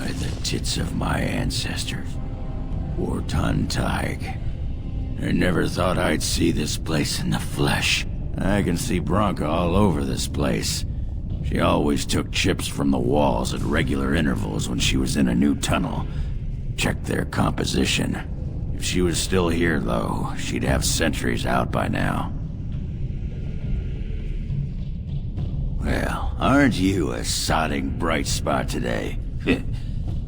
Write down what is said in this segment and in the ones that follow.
By the tits of my ancestors. Warton Tig. I never thought I'd see this place in the flesh. I can see Bronca all over this place. She always took chips from the walls at regular intervals when she was in a new tunnel. Checked their composition. If she was still here, though, she'd have sentries out by now. Well, aren't you a sodding bright spot today?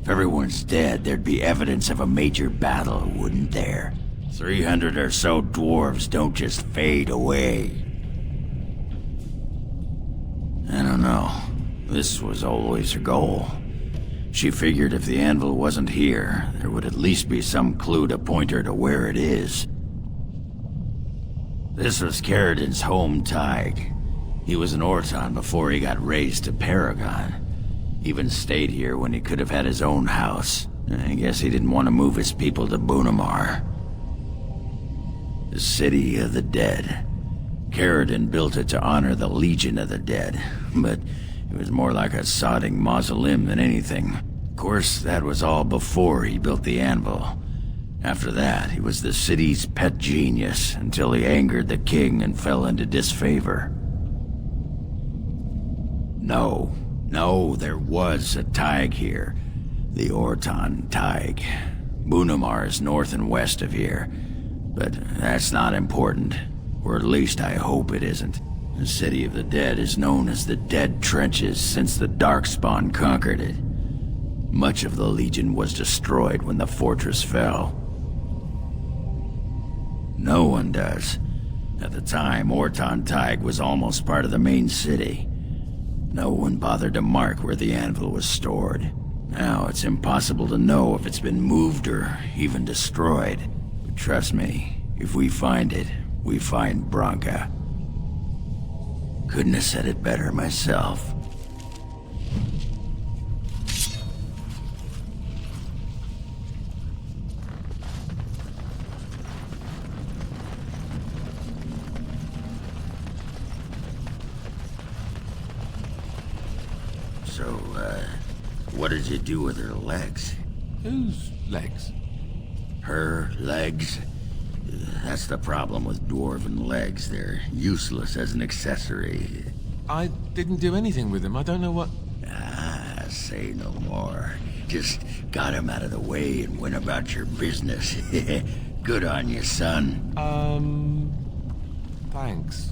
If everyone's dead, there'd be evidence of a major battle, wouldn't there? 300 or so dwarves don't just fade away. I don't know. This was always her goal. She figured if the anvil wasn't here, there would at least be some clue to point her to where it is. This was Caridin's home Tig. He was an Orton before he got raised to Paragon. Even stayed here when he could have had his own house. I guess he didn't want to move his people to Orzammar. The City of the Dead. Caridin built it to honor the Legion of the Dead, but it was more like a sodding mausoleum than anything. Of course, that was all before he built the anvil. After that, he was the city's pet genius until he angered the king and fell into disfavor. No, there was a Tig here. The Orton Tig. Orzammar is north and west of here. But that's not important. Or at least I hope it isn't. The City of the Dead is known as the Dead Trenches since the Darkspawn conquered it. Much of the Legion was destroyed when the fortress fell. No one does. At the time, Orton Tig was almost part of the main city. No one bothered to mark where the anvil was stored. Now it's impossible to know if it's been moved or even destroyed. But trust me, if we find it, we find Bronca. Couldn't have said it better myself. So, what did you do with her legs? Whose legs? Her legs? That's the problem with dwarven legs. They're useless as an accessory. I didn't do anything with them. I don't know what... Ah, say no more. Just got him out of the way and went about your business. Good on you, son. Thanks.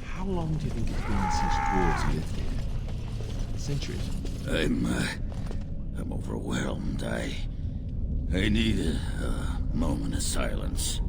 How long do you think it's been since dwarves lived here? Centuries? I'm overwhelmed. I need a moment of silence.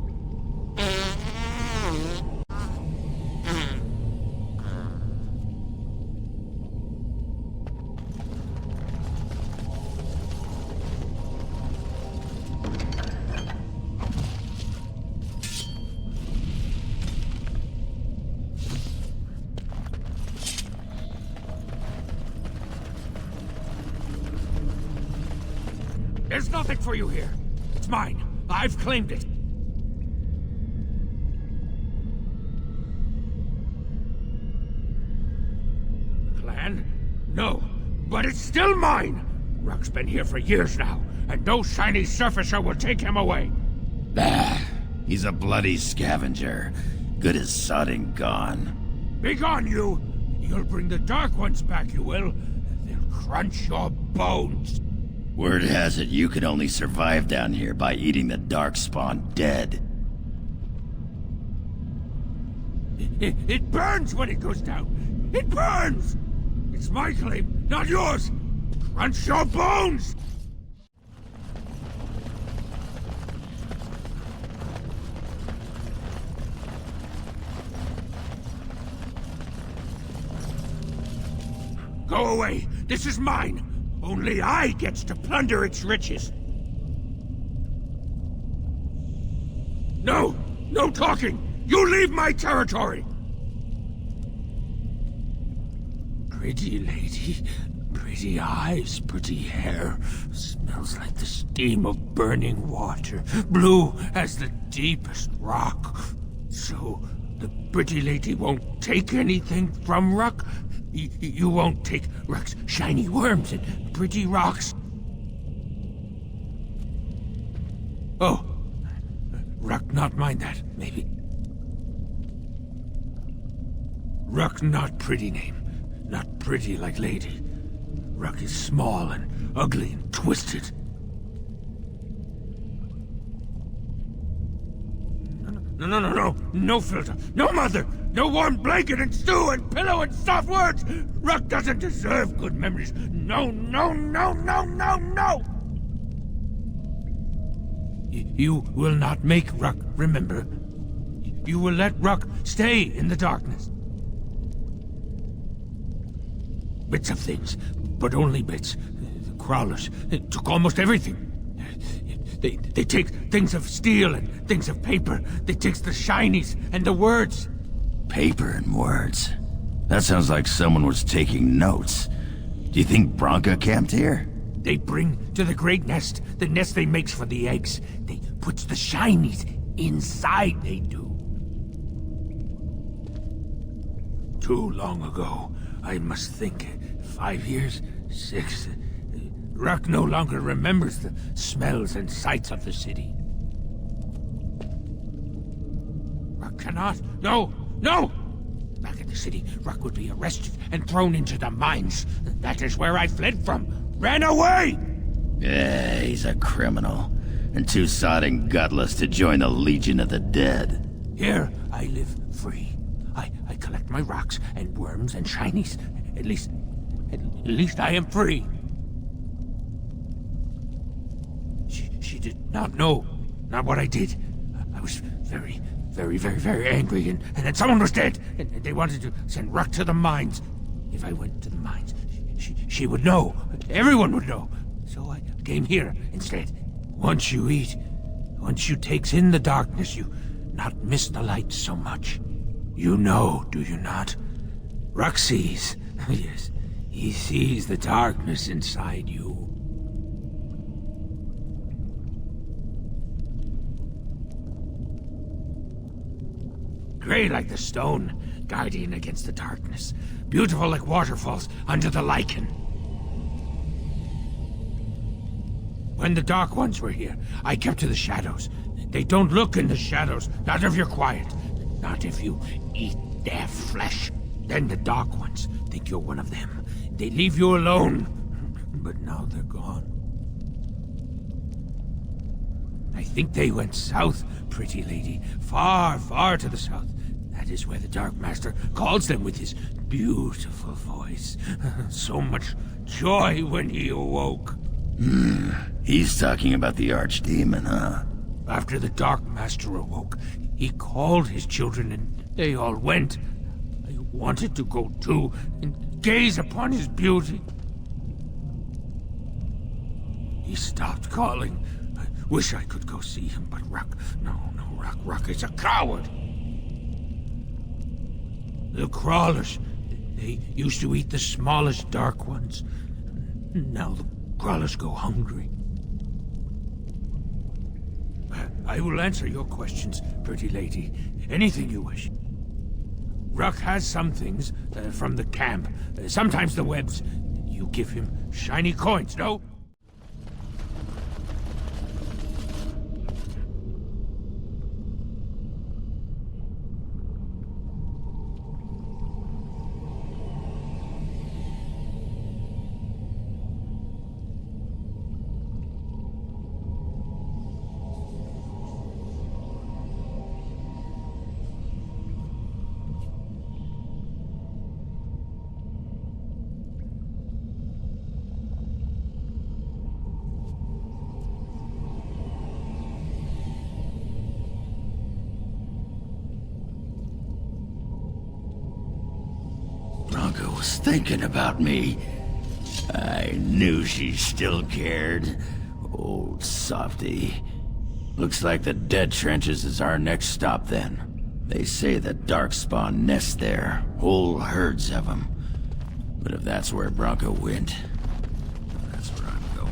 There's nothing for you here. It's mine. I've claimed it. The clan? No, but it's still mine. Rock's been here for years now, and no shiny surfacer will take him away. Bah, he's a bloody scavenger. Good as sodding gone. Be gone, you! You'll bring the Dark Ones back, you will. They'll crunch your bones. Word has it you could only survive down here by eating the Darkspawn dead. It burns when it goes down. It burns! It's my claim, not yours! Crunch your bones! Go away! This is mine! Only I gets to plunder its riches! No! No talking! You leave my territory! Pretty lady, pretty eyes, pretty hair. Smells like the steam of burning water. Blue as the deepest rock. So, the pretty lady won't take anything from Ruck? You won't take Ruck's shiny worms and pretty rocks? Oh, Ruck not mind that, maybe. Ruck not pretty name. Not pretty like lady. Ruck is small and ugly and twisted. No. No filter. No mother. No warm blanket and stew and pillow and soft words. Ruck doesn't deserve good memories. No. You will not make Ruck remember. You will let Ruck stay in the darkness. Bits of things, but only bits. The crawlers took almost everything. They take things of steel and things of paper. They takes the shinies and the words. Paper and words? That sounds like someone was taking notes. Do you think Bronca camped here? They bring to the great nest, the nest they makes for the eggs. They puts the shinies inside, they do. Too long ago, I must think. 5 years? 6? Ruck no longer remembers the smells and sights of the city. Ruck cannot. No! Back in the city, Ruck would be arrested and thrown into the mines. That is where I fled from. Ran away! Yeah, he's a criminal. And too sodding gutless to join the Legion of the Dead. Here, I live free. I collect my rocks and worms and shinies. At least I am free. She did not know. Not what I did. I was very angry, and then someone was dead, and they wanted to send Ruck to the mines. If I went to the mines, she would know. Everyone would know. So I came here instead. Once you eat, once you takes in the darkness, you not miss the light so much. You know, do you not? Ruck sees. Yes, he sees the darkness inside you. Grey like the stone, guardian against the darkness. Beautiful like waterfalls under the lichen. When the Dark Ones were here, I kept to the shadows. They don't look in the shadows, not if you're quiet. Not if you eat their flesh. Then the Dark Ones think you're one of them. They leave you alone. But now they're gone. I think they went south, pretty lady. Far, far to the south. That is where the Dark Master calls them with his beautiful voice. So much joy when he awoke. He's talking about the Archdemon, huh? After the Dark Master awoke, he called his children and they all went. I wanted to go too and gaze upon his beauty. He stopped calling. I wish I could go see him, but Ruck, no, Ruck is a coward. The crawlers, they used to eat the smallest Dark Ones. Now the crawlers go hungry. I will answer your questions, pretty lady. Anything you wish. Ruck has some things from the camp. Sometimes the webs. You give him shiny coins, no? Bronca was thinking about me. I knew she still cared. Old softy. Looks like the Dead Trenches is our next stop then. They say the Darkspawn nest there. Whole herds of them. But if that's where Bronco went, that's where I'm going.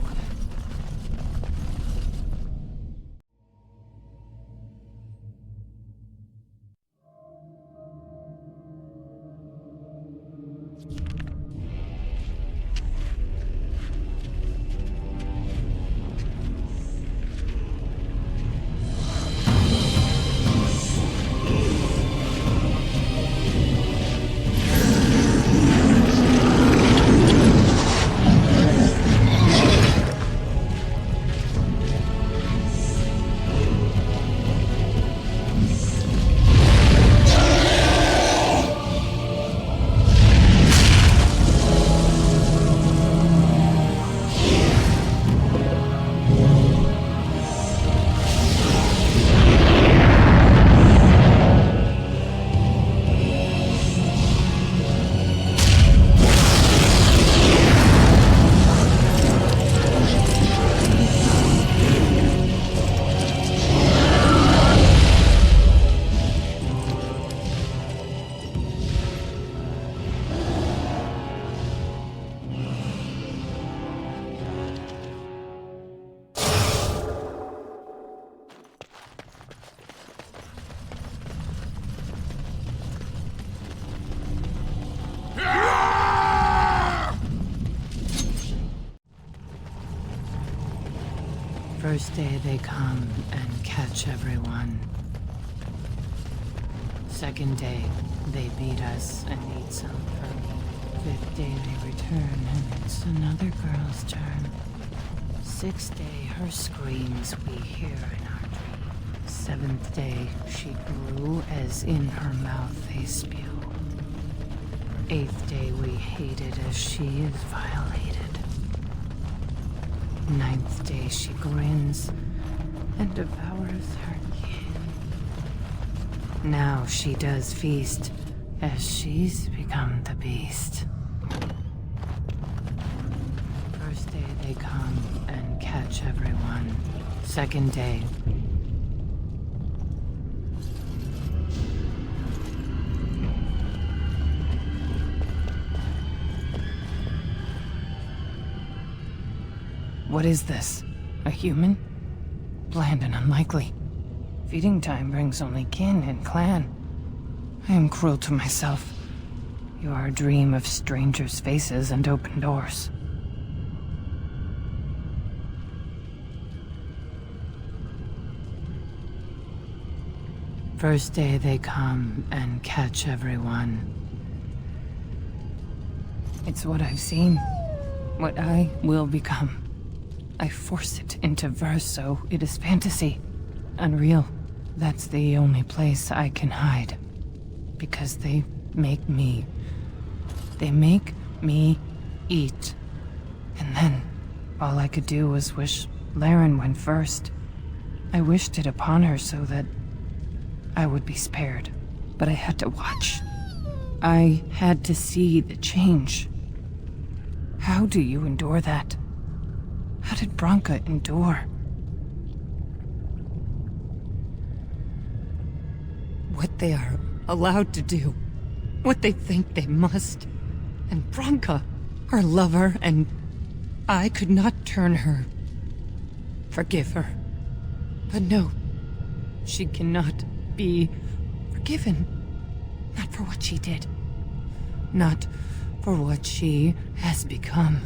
First day they come and catch everyone. Second day, they beat us and eat some for me. Fifth day they return and it's another girl's turn. Sixth day, her screams we hear in our dreams. Seventh day, she grew as in her mouth they spew. Eighth day we hated as she is violated. Ninth day she grins and devours her kin. Now she does feast as she's become the beast. First day they come and catch everyone. Second day. What is this? A human? Bland and unlikely. Feeding time brings only kin and clan. I am cruel to myself. You are a dream of strangers' faces and open doors. First day they come and catch everyone. It's what I've seen. What I will become. I force it into verse, so it is fantasy. Unreal. That's the only place I can hide. Because they make me. They make me eat. And then, all I could do was wish Laren went first. I wished it upon her so that I would be spared. But I had to watch. I had to see the change. How do you endure that? How did Bronca endure? What they are allowed to do. What they think they must. And Bronca, our lover, and I could not turn her. Forgive her. But no, she cannot be forgiven. Not for what she did. Not for what she has become.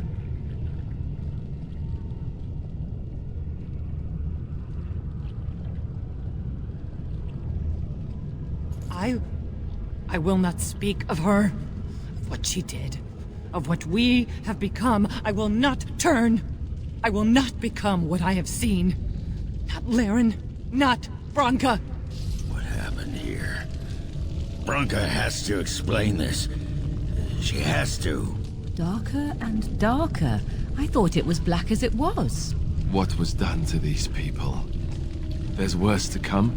I will not speak of her, of what she did, of what we have become. I will not turn. I will not become what I have seen. Not Laren, not Bronca. What happened here? Bronca has to explain this. She has to. Darker and darker. I thought it was black as it was. What was done to these people? There's worse to come?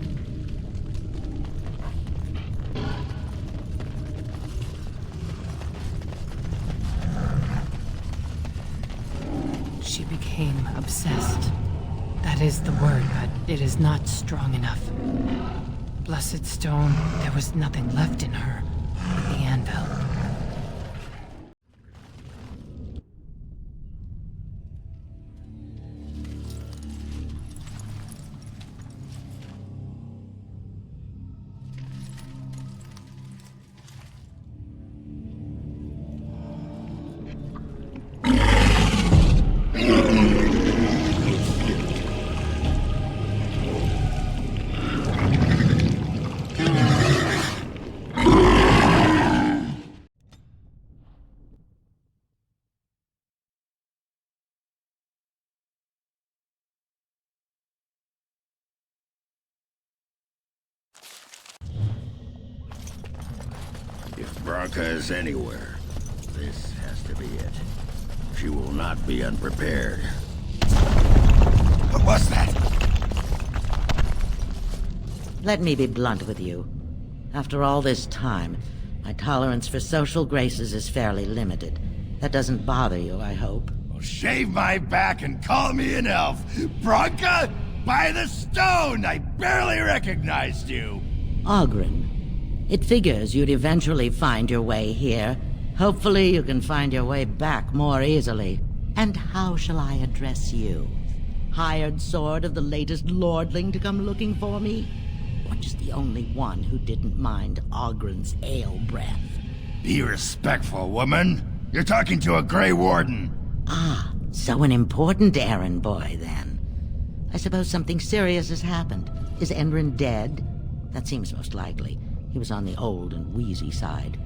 She became obsessed. That is the word, but it is not strong enough. Blessed stone, there was nothing left in her but the anvil. If Branka is anywhere, this has to be it. She will not be unprepared. What was that? Let me be blunt with you. After all this time, my tolerance for social graces is fairly limited. That doesn't bother you, I hope. Well, shave my back and call me an elf. Branka, by the stone! I barely recognized you. Oghren. It figures you'd eventually find your way here. Hopefully you can find your way back more easily. And how shall I address you? Hired sword of the latest lordling to come looking for me? Or just the only one who didn't mind Oghren's ale breath? Be respectful, woman. You're talking to a Grey Warden. Ah, so an important errand boy, then. I suppose something serious has happened. Is Enrin dead? That seems most likely. He was on the old and wheezy side.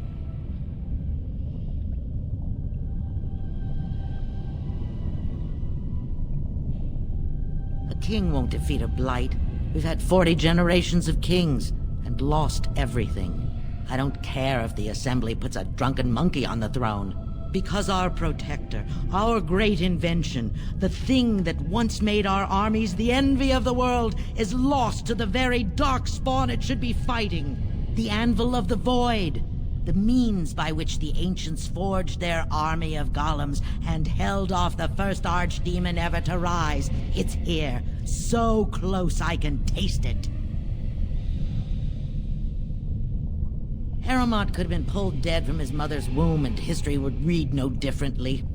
A king won't defeat a blight. We've had 40 generations of kings, and lost everything. I don't care if the Assembly puts a drunken monkey on the throne. Because our protector, our great invention, the thing that once made our armies the envy of the world, is lost to the very dark spawn it should be fighting. The Anvil of the Void. The means by which the ancients forged their army of golems and held off the first archdemon ever to rise. It's here, so close I can taste it. Harrowmont could have been pulled dead from his mother's womb and history would read no differently.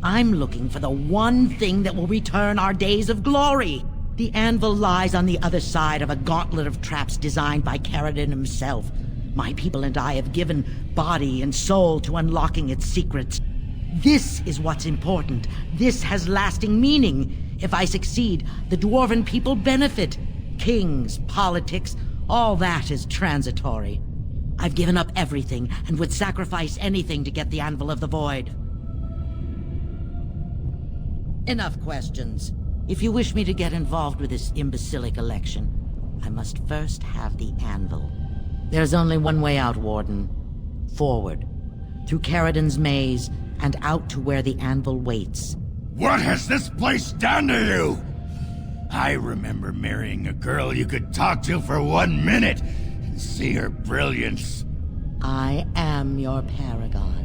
I'm looking for the one thing that will return our days of glory. The anvil lies on the other side of a gauntlet of traps designed by Caradon himself. My people and I have given body and soul to unlocking its secrets. This is what's important. This has lasting meaning. If I succeed, the Dwarven people benefit. Kings, politics, all that is transitory. I've given up everything and would sacrifice anything to get the Anvil of the Void. Enough questions. If you wish me to get involved with this imbecilic election, I must first have the Anvil. There's only one way out, Warden. Forward. Through Caradon's maze, and out to where the Anvil waits. What has this place done to you? I remember marrying a girl you could talk to for 1 minute and see her brilliance. I am your paragon.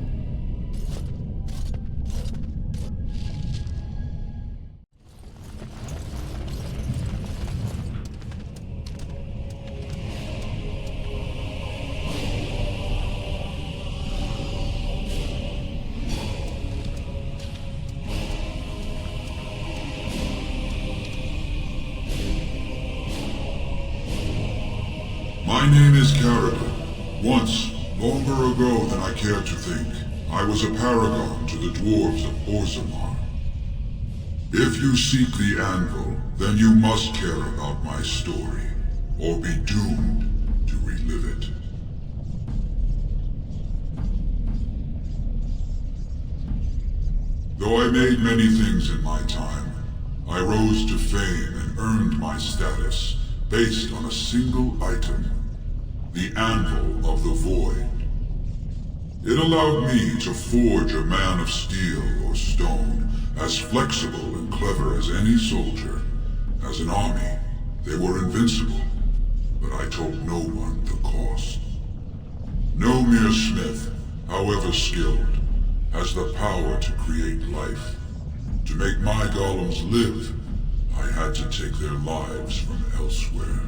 My name is Caradon. Once, longer ago than I care to think, I was a paragon to the dwarves of Orzammar. If you seek the Anvil, then you must care about my story, or be doomed to relive it. Though I made many things in my time, I rose to fame and earned my status based on a single item. The Anvil of the Void. It allowed me to forge a man of steel or stone, as flexible and clever as any soldier. As an army, they were invincible, but I told no one the cost. No mere smith, however skilled, has the power to create life. To make my golems live, I had to take their lives from elsewhere.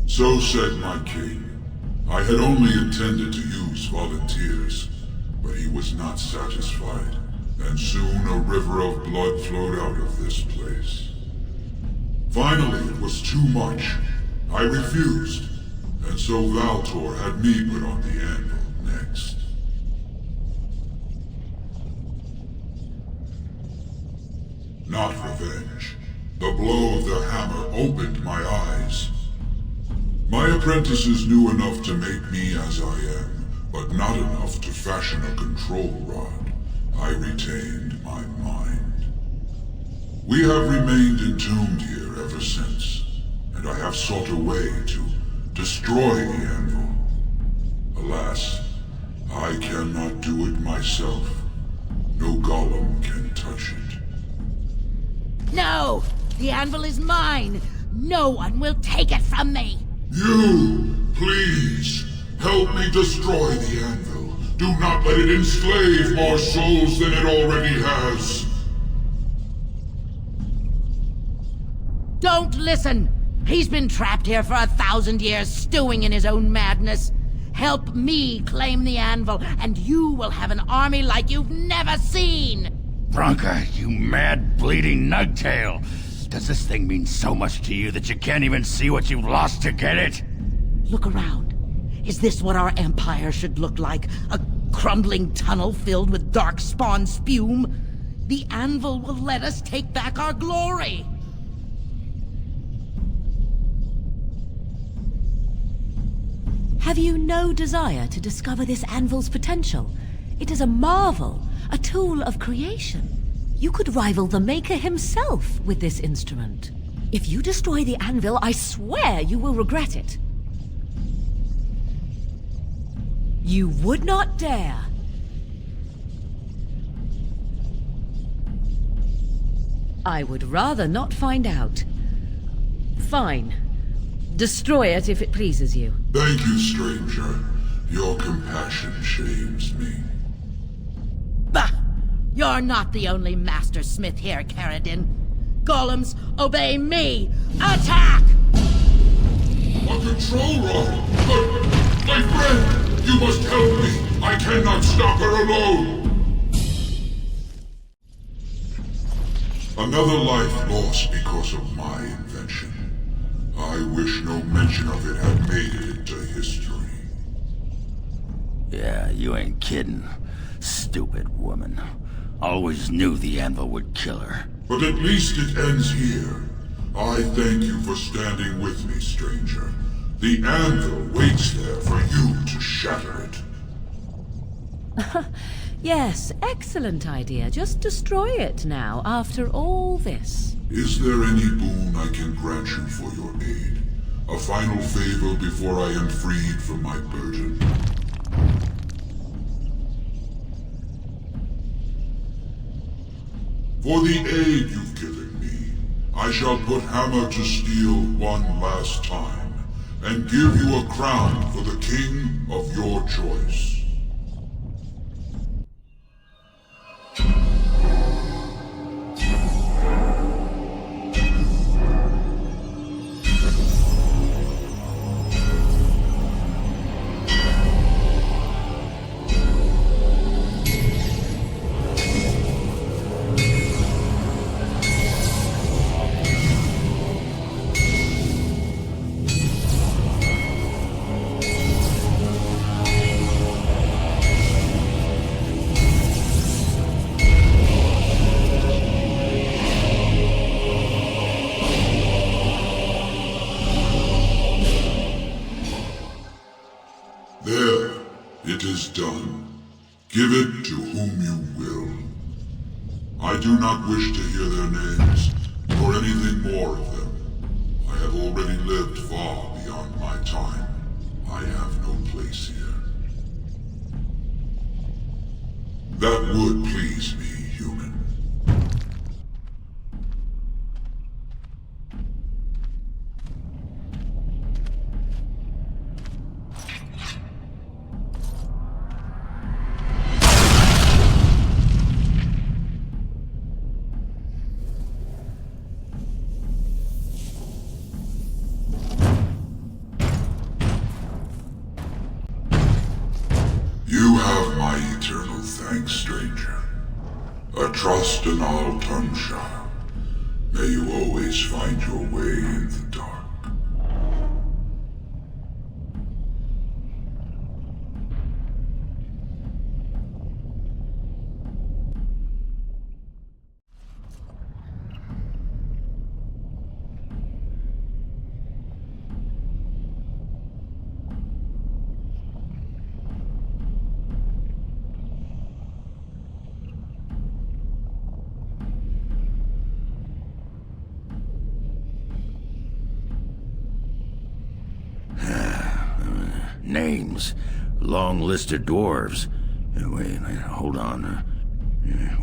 So said my king. I had only intended to use volunteers, but he was not satisfied, and soon a river of blood flowed out of this place. Finally, it was too much. I refused, and so Valtor had me put on the anvil next. Not revenge. The blow of the hammer opened my eyes. My apprentices knew enough to make me as I am, but not enough to fashion a control rod. I retained my mind. We have remained entombed here ever since, and I have sought a way to destroy the anvil, Alas, I cannot do it myself. No golem can touch it. No! The anvil is mine! No one will take it from me! You, please, help me destroy the anvil. Do not let it enslave more souls than it already has. Don't listen! He's been trapped here for 1,000 years, stewing in his own madness. Help me claim the anvil, and you will have an army like you've never seen! Bronca, you mad, bleeding nugtail! Does this thing mean so much to you that you can't even see what you've lost to get it? Look around. Is this what our empire should look like? A crumbling tunnel filled with dark spawn spume? The anvil will let us take back our glory! Have you no desire to discover this anvil's potential? It is a marvel, a tool of creation. You could rival the Maker himself with this instrument. If you destroy the anvil, I swear you will regret it. You would not dare. I would rather not find out. Fine. Destroy it if it pleases you. Thank you, stranger. Your compassion shames me. Bah! You're not the only master smith here, Caradin. Golems, obey me! Attack! A control rod! But, my friend, you must help me! I cannot stop her alone! Another life lost because of my invention. I wish no mention of it had made it into history. Yeah, you ain't kidding. Stupid woman. Always knew the anvil would kill her. But at least it ends here. I thank you for standing with me, stranger. The anvil waits there for you to shatter it. Yes, excellent idea. Just destroy it now, after all this. Is there any boon I can grant you for your aid? A final favor before I am freed from my burden? For the aid you've given me, I shall put hammer to steel one last time, and give you a crown for the king of your choice. There, it is done. Give it to whom you will. I do not wish to hear their names, or anything more of them. I have already lived far beyond my time. I have no place here. That would please me, human. You have my eternal thanks, stranger. A trust in all tongue shall. May you always find your way in the dark. Names. long list of dwarves. Wait, hold on.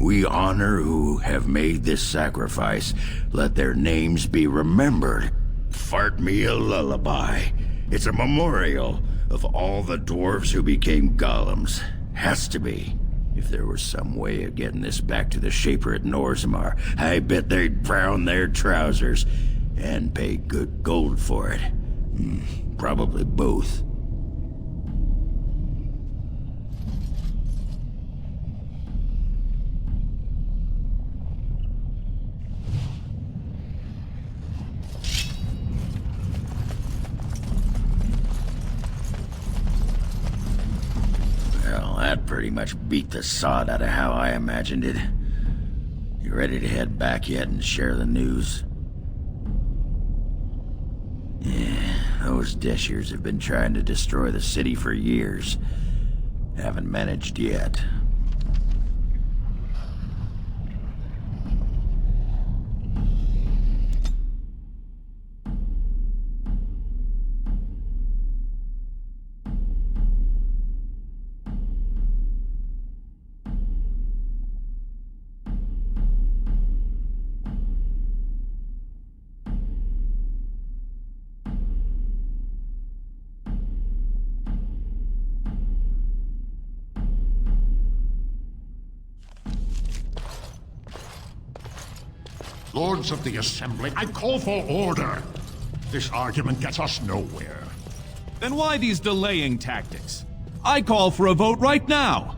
We honor who have made this sacrifice. Let their names be remembered. Fart me a lullaby. It's a memorial of all the dwarves who became golems. Has to be. If there was some way of getting this back to the Shaper at Orzammar, I bet they'd brown their trousers and pay good gold for it. Probably both. Well, that pretty much beat the sod out of how I imagined it. You ready to head back yet and share the news? Yeah, those Deshers have been trying to destroy the city for years. Haven't managed yet. Lords of the Assembly, I call for order. This argument gets us nowhere. Then why these delaying tactics? I call for a vote right now.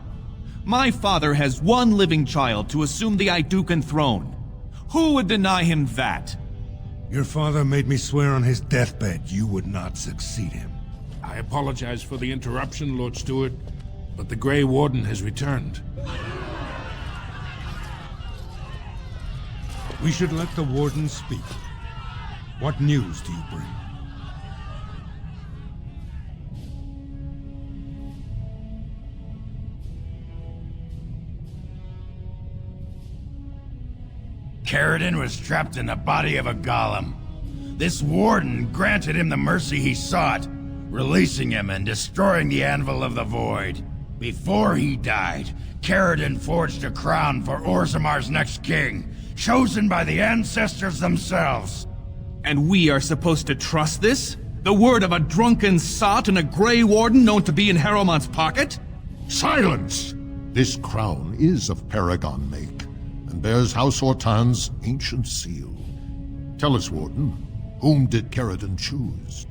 My father has one living child to assume the Idukan throne. Who would deny him that? Your father made me swear on his deathbed you would not succeed him. I apologize for the interruption, Lord Steward, but the Grey Warden has returned. We should let the Warden speak. What news do you bring? Caridin was trapped in the body of a golem. This warden granted him the mercy he sought, releasing him and destroying the Anvil of the Void. Before he died, Caridin forged a crown for Orzammar's next king, chosen by the ancestors themselves. And we are supposed to trust this? The word of a drunken sot and a Grey Warden known to be in Harrowmont's pocket? Silence! This crown is of Paragon make, and bears House Ortan's ancient seal. Tell us, Warden, whom did Caridin choose?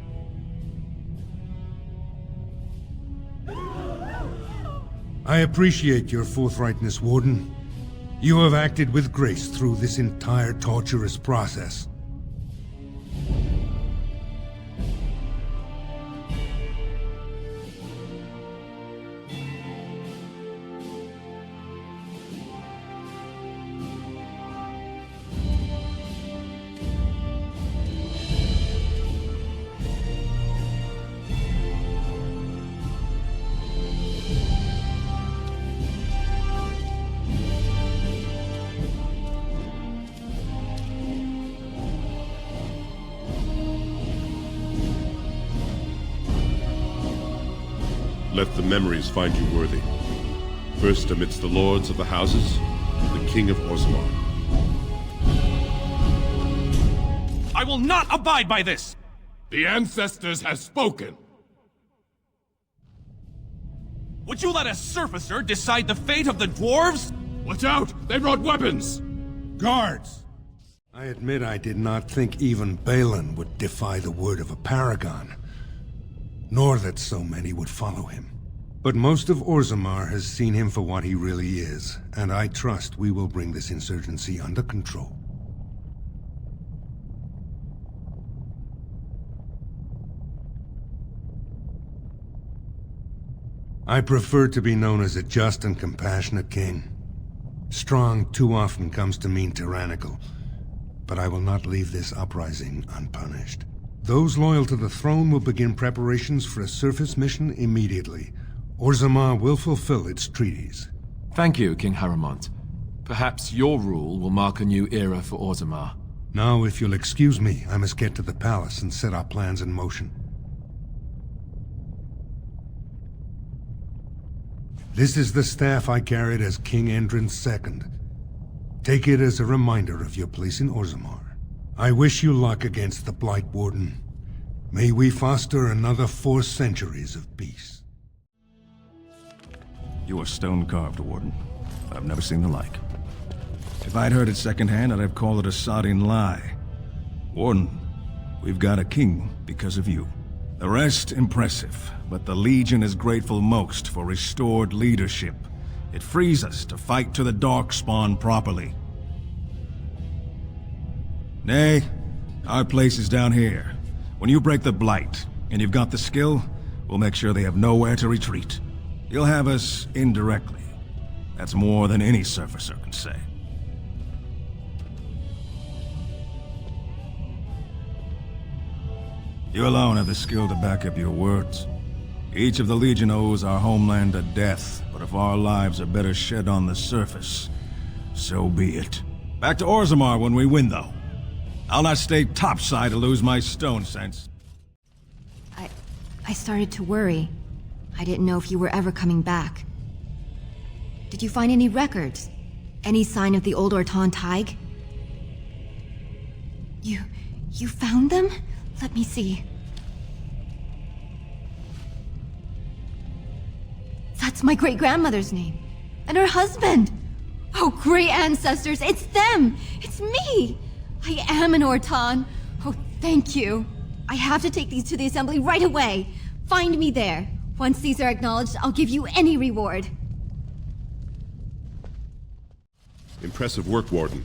I appreciate your forthrightness, Warden. You have acted with grace through this entire torturous process. Let the memories find you worthy. First amidst the lords of the houses, the King of Orzammar. I will not abide by this! The ancestors have spoken. Would you let a surfacer decide the fate of the dwarves? Watch out! They brought weapons! Guards! I admit I did not think even Balin would defy the word of a paragon, nor that so many would follow him. But most of Orzammar has seen him for what he really is, and I trust we will bring this insurgency under control. I prefer to be known as a just and compassionate king. Strong too often comes to mean tyrannical, but I will not leave this uprising unpunished. Those loyal to the throne will begin preparations for a surface mission immediately. Orzammar will fulfill its treaties. Thank you, King Harrowmont. Perhaps your rule will mark a new era for Orzammar. Now, if you'll excuse me, I must get to the palace and set our plans in motion. This is the staff I carried as King Endrin's II. Take it as a reminder of your place in Orzammar. I wish you luck against the Blight Warden. May we foster another 4 centuries of peace. You are stone-carved, Warden. I've never seen the like. If I'd heard it secondhand, I'd have called it a sodding lie. Warden, we've got a king because of you. The rest, impressive, but the Legion is grateful most for restored leadership. It frees us to fight to the Darkspawn properly. Nay, our place is down here. When you break the Blight, and you've got the skill, we'll make sure they have nowhere to retreat. You'll have us indirectly. That's more than any surfacer can say. You alone have the skill to back up your words. Each of the Legion owes our homeland a death, but if our lives are better shed on the surface, so be it. Back to Orzammar when we win, though. I'll not stay topside to lose my stone sense. I started to worry. I didn't know if you were ever coming back. Did you find any records? Any sign of the old Ortan Tig? You found them? Let me see. That's my great-grandmother's name. And her husband! Oh, great ancestors, it's them! It's me! I am an Ortan. Oh, thank you. I have to take these to the Assembly right away. Find me there. Once these are acknowledged, I'll give you any reward. Impressive work, Warden.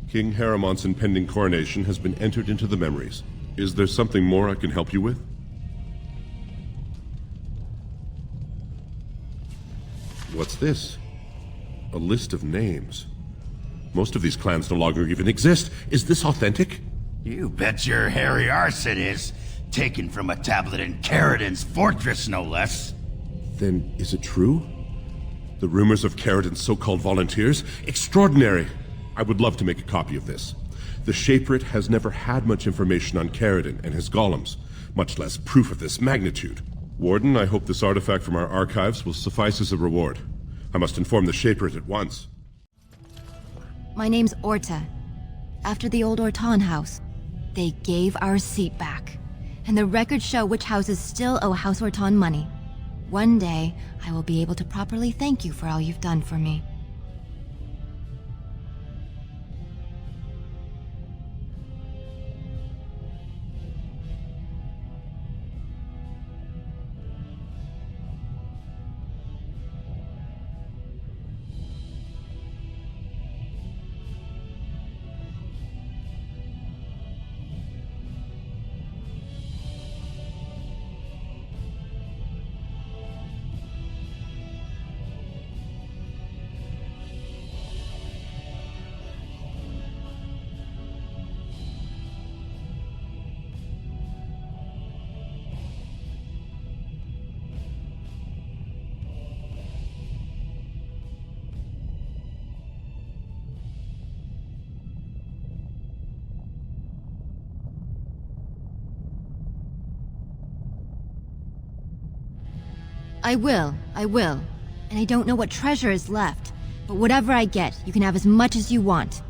King Haramont's impending coronation has been entered into the memories. Is there something more I can help you with? What's this? A list of names. Most of these clans no longer even exist. Is this authentic? You bet your hairy arse it is. Taken from a tablet in Caridin's fortress, no less. Then is it true? The rumors of Caridin's so-called volunteers? Extraordinary! I would love to make a copy of this. The Shaperate has never had much information on Caridin and his golems, much less proof of this magnitude. Warden, I hope this artifact from our archives will suffice as a reward. I must inform the Shaperate at once. My name's Orta. After the old Ortan house, they gave our seat back. And the records show which houses still owe House Ortan money. One day, I will be able to properly thank you for all you've done for me. I will. And I don't know what treasure is left, but whatever I get, you can have as much as you want.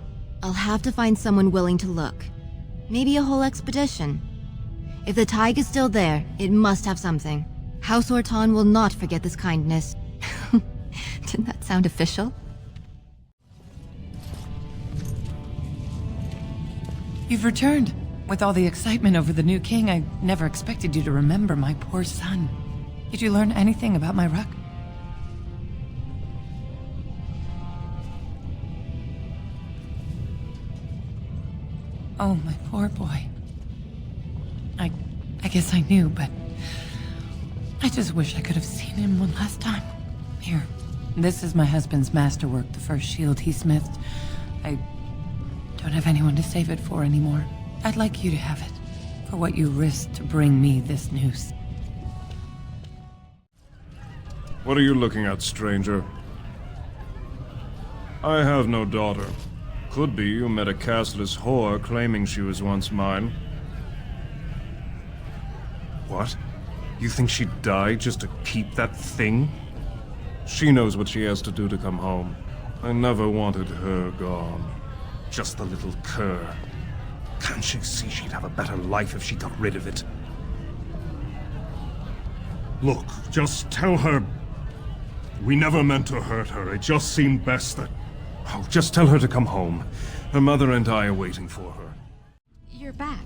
I'll have to find someone willing to look. Maybe a whole expedition. If the Tig is still there, it must have something. House Ortan will not forget this kindness. Didn't that sound official? You've returned. With all the excitement over the new king, I never expected you to remember my poor son. Did you learn anything about my ruck? Oh, my poor boy. I guess I knew, but I just wish I could have seen him one last time. Here, this is my husband's masterwork, the first shield he smithed. I don't have anyone to save it for anymore. I'd like you to have it, for what you risked to bring me this news. What are you looking at, stranger? I have no daughter. Could be you met a castless whore claiming she was once mine. What? You think she'd die just to keep that thing? She knows what she has to do to come home. I never wanted her gone. Just a little cur. Can't she see she'd have a better life if she got rid of it? Look, just tell her... We never meant to hurt her. It just seemed best that... Oh, just tell her to come home. Her mother and I are waiting for her. You're back.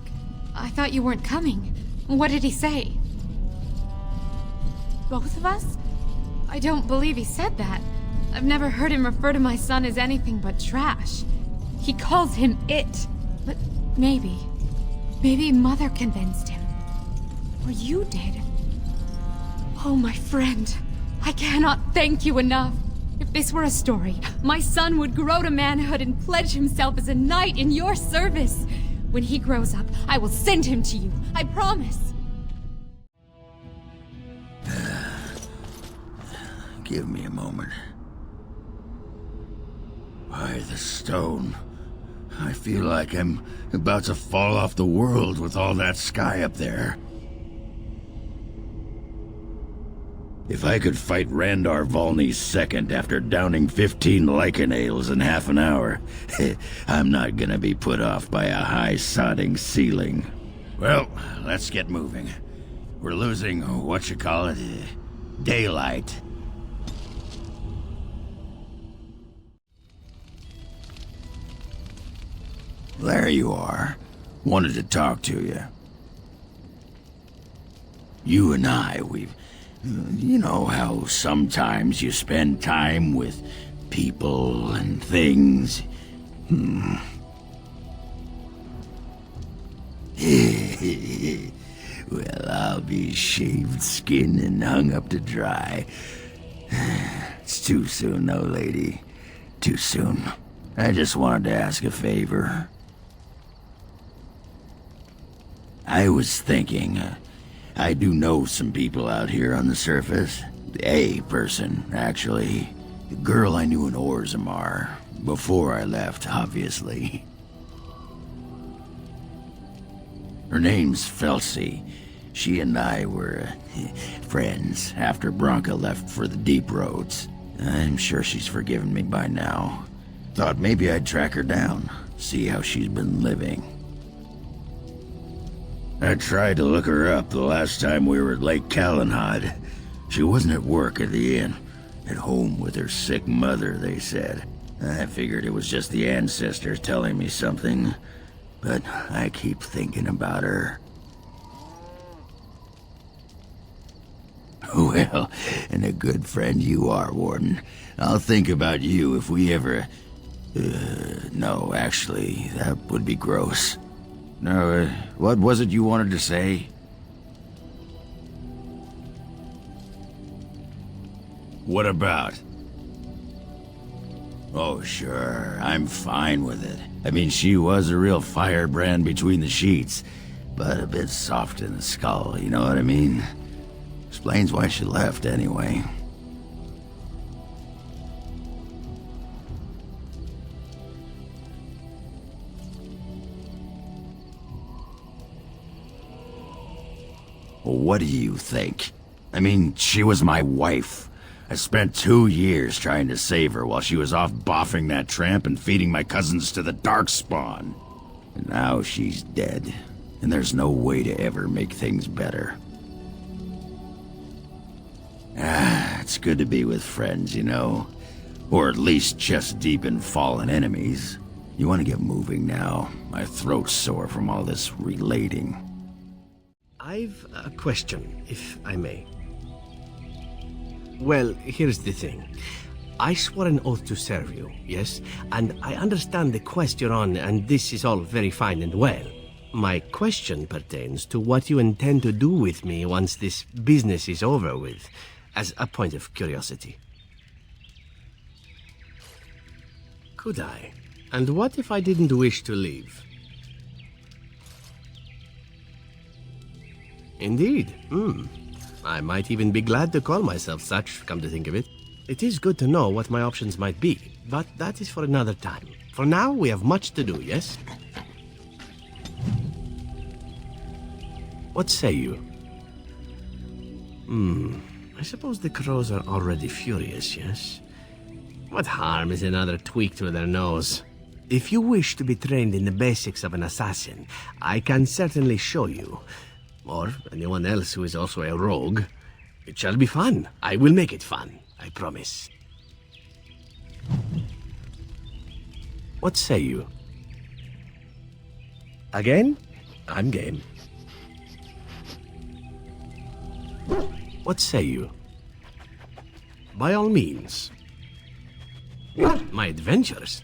I thought you weren't coming. What did he say? Both of us? I don't believe he said that. I've never heard him refer to my son as anything but trash. He calls him it. But maybe Mother convinced him. Or you did. Oh, my friend. I cannot thank you enough. If this were a story, my son would grow to manhood and pledge himself as a knight in your service. When he grows up, I will send him to you. I promise. Give me a moment. Why, the stone. I feel like I'm about to fall off the world with all that sky up there. If I could fight Randar Volney's second after downing 15 lichen ales in half an hour, I'm not gonna be put off by a high sodding ceiling. Well, let's get moving. We're losing, daylight. There you are. Wanted to talk to you. You and I, you know how sometimes you spend time with people and things? Well, I'll be shaved skin and hung up to dry. It's too soon, though, lady. Too soon. I just wanted to ask a favor. I was thinking, I do know some people out here on the surface. A person, actually. The girl I knew in Orzammar. Before I left, obviously. Her name's Felsi. She and I were friends after Branka left for the deep roads. I'm sure she's forgiven me by now. Thought maybe I'd track her down, see how she's been living. I tried to look her up the last time we were at Lake Calenhad. She wasn't at work at the inn. At home with her sick mother, they said. I figured it was just the ancestors telling me something. But I keep thinking about her. Well, and a good friend you are, Warden. I'll think about you if we ever... no, actually, that would be gross. No, what was it you wanted to say? What about? Oh, sure, I'm fine with it. I mean, she was a real firebrand between the sheets, but a bit soft in the skull, you know what I mean? Explains why she left, anyway. What do you think? I mean, she was my wife. I spent 2 years trying to save her while she was off boffing that tramp and feeding my cousins to the Darkspawn. And now she's dead, and there's no way to ever make things better. It's good to be with friends, you know. Or at least chest deep in fallen enemies. You want to get moving now? My throat's sore from all this relating. I've a question, if I may. Well, here's the thing. I swore an oath to serve you, yes? And I understand the quest you're on, and this is all very fine and well. My question pertains to what you intend to do with me once this business is over with, as a point of curiosity. Could I? And what if I didn't wish to leave? Indeed. I might even be glad to call myself such, come to think of it. It is good to know what my options might be, but that is for another time. For now, we have much to do, yes? What say you? I suppose the crows are already furious, yes? What harm is another tweak to their nose? If you wish to be trained in the basics of an assassin, I can certainly show you. Or anyone else who is also a rogue. It shall be fun. I will make it fun, I promise. What say you? Again? I'm game. What say you? By all means. My adventures?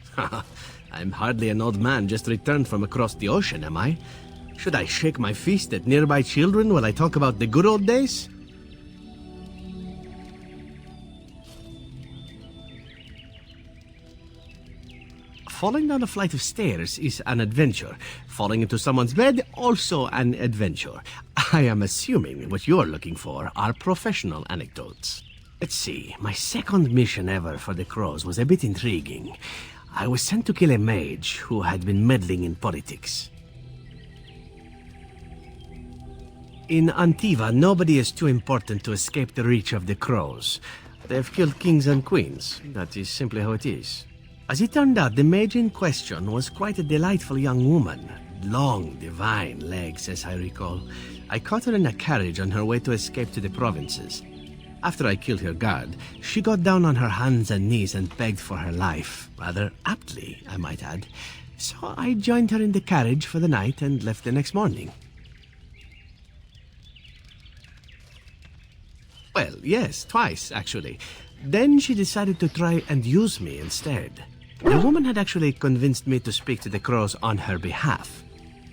I'm hardly an old man just returned from across the ocean, am I? Should I shake my fist at nearby children while I talk about the good old days? Falling down a flight of stairs is an adventure. Falling into someone's bed, also an adventure. I am assuming what you're looking for are professional anecdotes. Let's see, my second mission ever for the Crows was a bit intriguing. I was sent to kill a mage who had been meddling in politics. In Antiva, nobody is too important to escape the reach of the Crows. They've killed kings and queens. That is simply how it is. As it turned out, the mage in question was quite a delightful young woman. Long, divine legs, as I recall. I caught her in a carriage on her way to escape to the provinces. After I killed her guard, she got down on her hands and knees and begged for her life. Rather aptly, I might add. So I joined her in the carriage for the night and left the next morning. Well, yes, twice, actually. Then she decided to try and use me instead. The woman had actually convinced me to speak to the Crows on her behalf.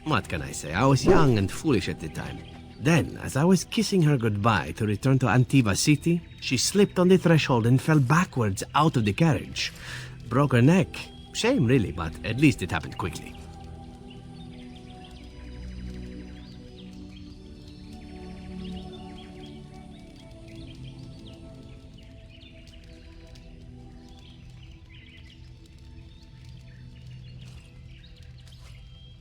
What can I say? I was young and foolish at the time. Then, as I was kissing her goodbye to return to Antiva City, she slipped on the threshold and fell backwards out of the carriage. Broke her neck. Shame, really, but at least it happened quickly.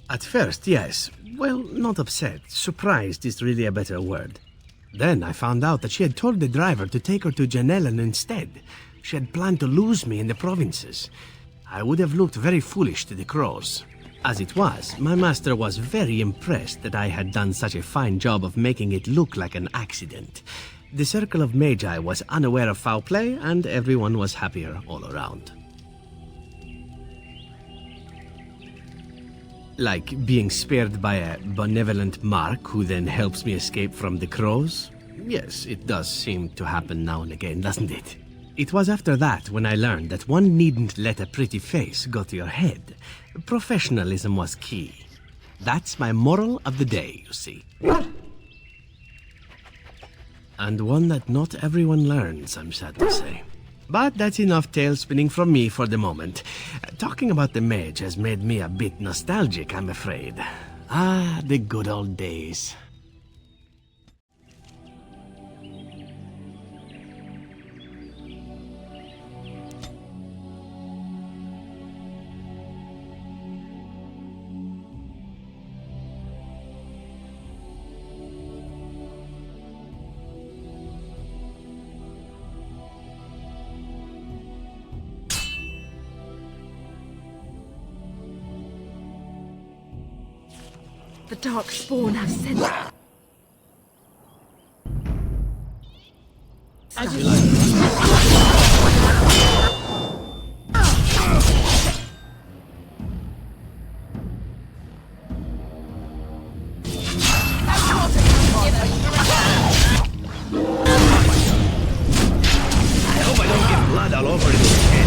At first, yes. Well, not upset. Surprised is really a better word. Then I found out that she had told the driver to take her to Janellen instead. She had planned to lose me in the provinces. I would have looked very foolish to the Crows. As it was, my master was very impressed that I had done such a fine job of making it look like an accident. The Circle of Magi was unaware of foul play, and everyone was happier all around. Like being spared by a benevolent mark who then helps me escape from the Crows? Yes, it does seem to happen now and again, doesn't it? It was after that when I learned that one needn't let a pretty face go to your head. Professionalism was key. That's my moral of the day, you see. And one that not everyone learns, I'm sad to say. But that's enough tale spinning from me for the moment. Talking about the mage has made me a bit nostalgic, I'm afraid. Ah, the good old days. The dark spawn have sent. I hope I don't get blood all over his head.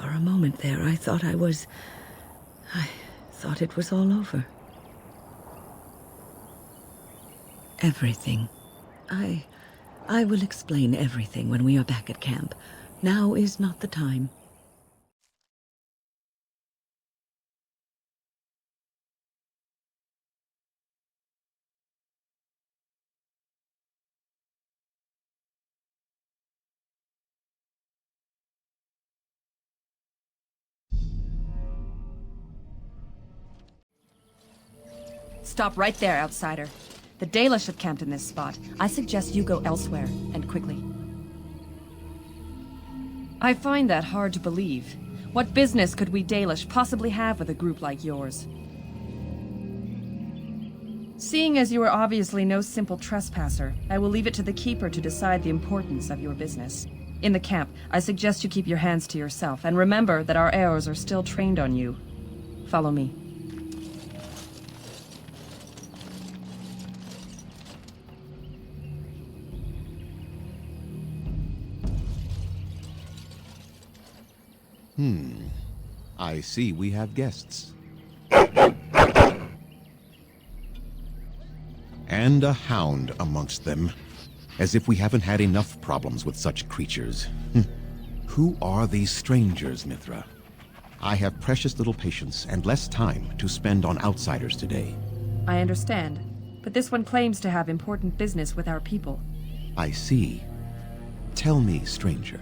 For a moment there, I thought I thought it was all over. Everything. I will explain everything when we are back at camp. Now is not the time. Stop right there, outsider. The Dalish have camped in this spot. I suggest you go elsewhere, and quickly. I find that hard to believe. What business could we Dalish possibly have with a group like yours? Seeing as you are obviously no simple trespasser, I will leave it to the Keeper to decide the importance of your business. In the camp, I suggest you keep your hands to yourself, and remember that our arrows are still trained on you. Follow me. I see we have guests. And a hound amongst them. As if we haven't had enough problems with such creatures. Who are these strangers, Mithra? I have precious little patience and less time to spend on outsiders today. I understand, but this one claims to have important business with our people. I see. Tell me, stranger,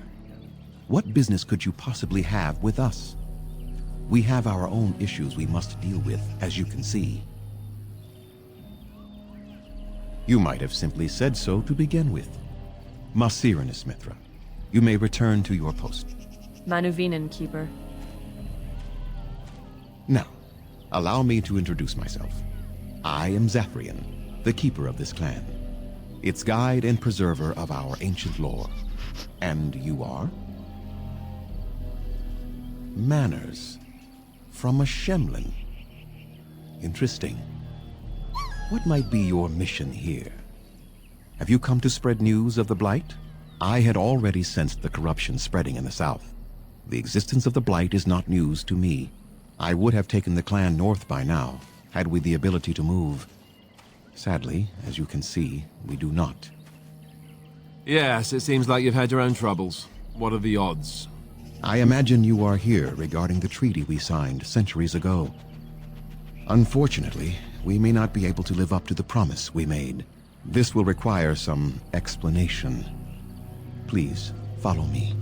what business could you possibly have with us? We have our own issues we must deal with, as you can see. You might have simply said so to begin with. Masirinus, Mithra. You may return to your post. Manuvinen, Keeper. Now, allow me to introduce myself. I am Zephyrian, the keeper of this clan. Its guide and preserver of our ancient lore. And you are? Manners. From a Shemlin. Interesting. What might be your mission here? Have you come to spread news of the Blight? I had already sensed the corruption spreading in the south. The existence of the Blight is not news to me. I would have taken the clan north by now, had we the ability to move. Sadly, as you can see, we do not. Yes, it seems like you've had your own troubles. What are the odds? I imagine you are here regarding the treaty we signed centuries ago. Unfortunately, we may not be able to live up to the promise we made. This will require some explanation. Please, follow me.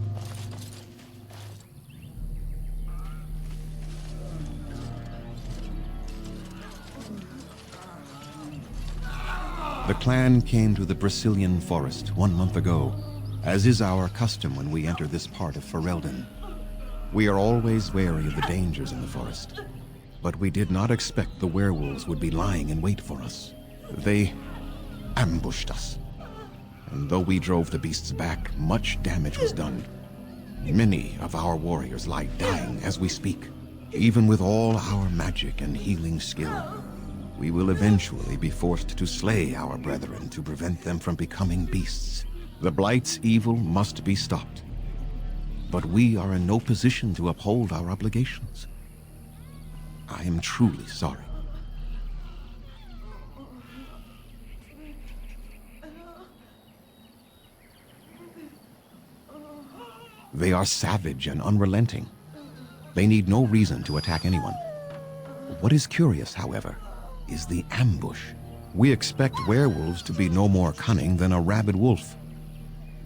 The clan came to the Brecilian Forest 1 month ago, as is our custom when we enter this part of Ferelden. We are always wary of the dangers in the forest, but we did not expect the werewolves would be lying in wait for us. They ambushed us, and though we drove the beasts back, much damage was done. Many of our warriors lie dying as we speak. Even with all our magic and healing skill, we will eventually be forced to slay our brethren to prevent them from becoming beasts. The Blight's evil must be stopped. But we are in no position to uphold our obligations. I am truly sorry. They are savage and unrelenting. They need no reason to attack anyone. What is curious, however, is the ambush. We expect werewolves to be no more cunning than a rabid wolf.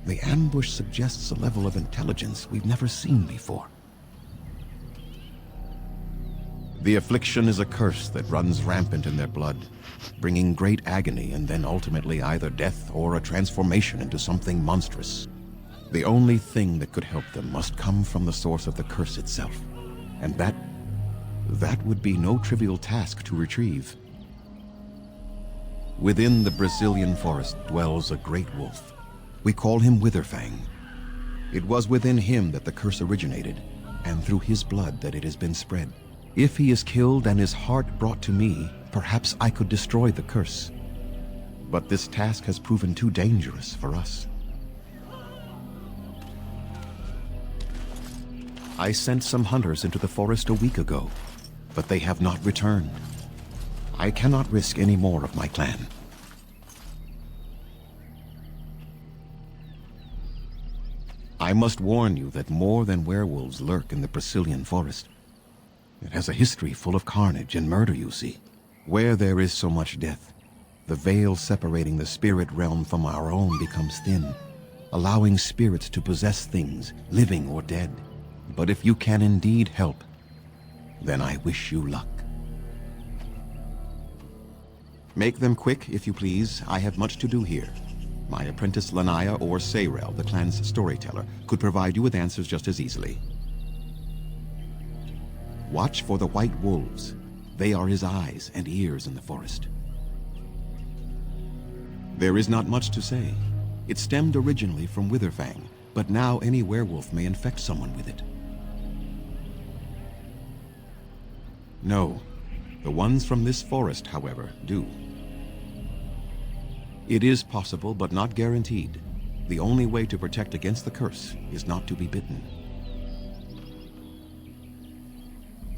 The ambush suggests a level of intelligence we've never seen before. The affliction is a curse that runs rampant in their blood, bringing great agony and then ultimately either death or a transformation into something monstrous. The only thing that could help them must come from the source of the curse itself, and that would be no trivial task to retrieve. Within the Brecilian Forest dwells a great wolf. We call him Witherfang. It was within him that the curse originated, and through his blood that it has been spread. If he is killed and his heart brought to me, perhaps I could destroy the curse. But this task has proven too dangerous for us. I sent some hunters into the forest a week ago, but they have not returned. I cannot risk any more of my clan. I must warn you that more than werewolves lurk in the Brecilian Forest. It has a history full of carnage and murder, you see. Where there is so much death, the veil separating the spirit realm from our own becomes thin, allowing spirits to possess things, living or dead. But if you can indeed help, then I wish you luck. Make them quick, if you please. I have much to do here. My apprentice Lanaya or Sayrel, the clan's storyteller, could provide you with answers just as easily. Watch for the white wolves. They are his eyes and ears in the forest. There is not much to say. It stemmed originally from Witherfang, but now any werewolf may infect someone with it. No, the ones from this forest, however, do. It is possible, but not guaranteed. The only way to protect against the curse is not to be bitten.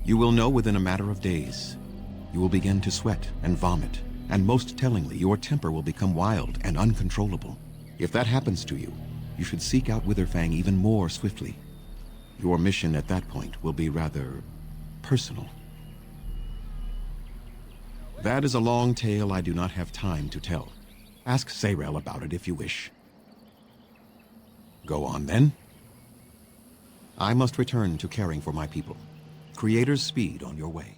You will know within a matter of days. You will begin to sweat and vomit, and most tellingly, your temper will become wild and uncontrollable. If that happens to you, you should seek out Witherfang even more swiftly. Your mission at that point will be rather personal. That is a long tale I do not have time to tell. Ask Sayrel about it if you wish. Go on, then. I must return to caring for my people. Creator's speed on your way.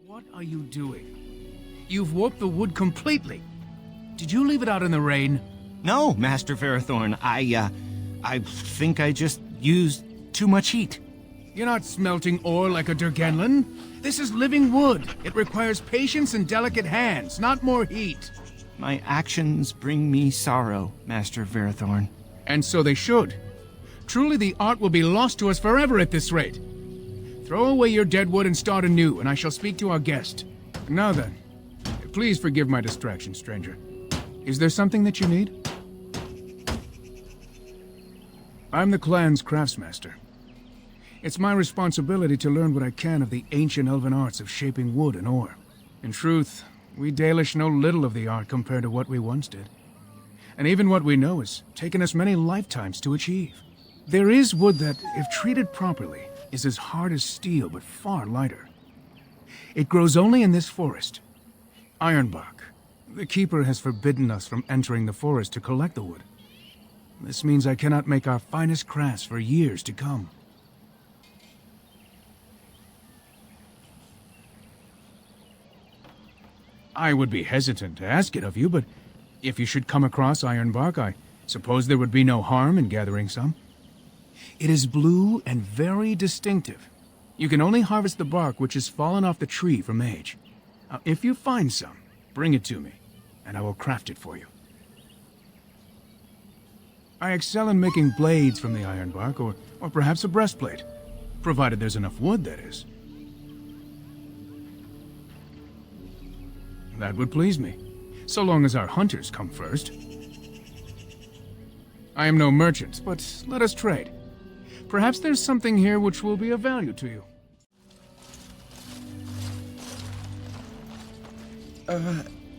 What are you doing? You've warped the wood completely. Did you leave it out in the rain? No, Master Ferrothorn. I think I just used too much heat. You're not smelting ore like a Durgenlin. This is living wood. It requires patience and delicate hands, not more heat. My actions bring me sorrow, Master Ferrothorn. And so they should. Truly the art will be lost to us forever at this rate. Throw away your dead wood and start anew, and I shall speak to our guest. Now then, please forgive my distraction, stranger. Is there something that you need? I'm the clan's craftsmaster. It's my responsibility to learn what I can of the ancient elven arts of shaping wood and ore. In truth, we Dalish know little of the art compared to what we once did. And even what we know has taken us many lifetimes to achieve. There is wood that, if treated properly, is as hard as steel but far lighter. It grows only in this forest. Ironbark. The Keeper has forbidden us from entering the forest to collect the wood. This means I cannot make our finest crafts for years to come. I would be hesitant to ask it of you, but if you should come across ironbark, I suppose there would be no harm in gathering some. It is blue and very distinctive. You can only harvest the bark which has fallen off the tree from age. Now, if you find some, bring it to me, and I will craft it for you. I excel in making blades from the ironbark, or perhaps a breastplate, provided there's enough wood, that is. That would please me, so long as our hunters come first. I am no merchant, but let us trade. Perhaps there's something here which will be of value to you.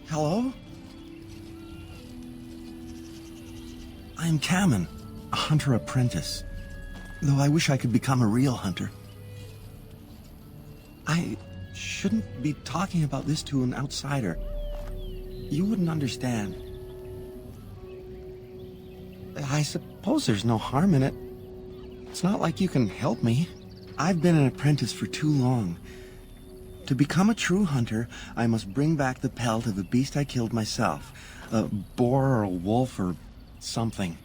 Hello? I am Kamen, a hunter apprentice, though I wish I could become a real hunter. I shouldn't be talking about this to an outsider. You wouldn't understand. I suppose there's no harm in it. It's not like you can help me. I've been an apprentice for too long. To become a true hunter, I must bring back the pelt of a beast I killed myself. A boar or a wolf or something.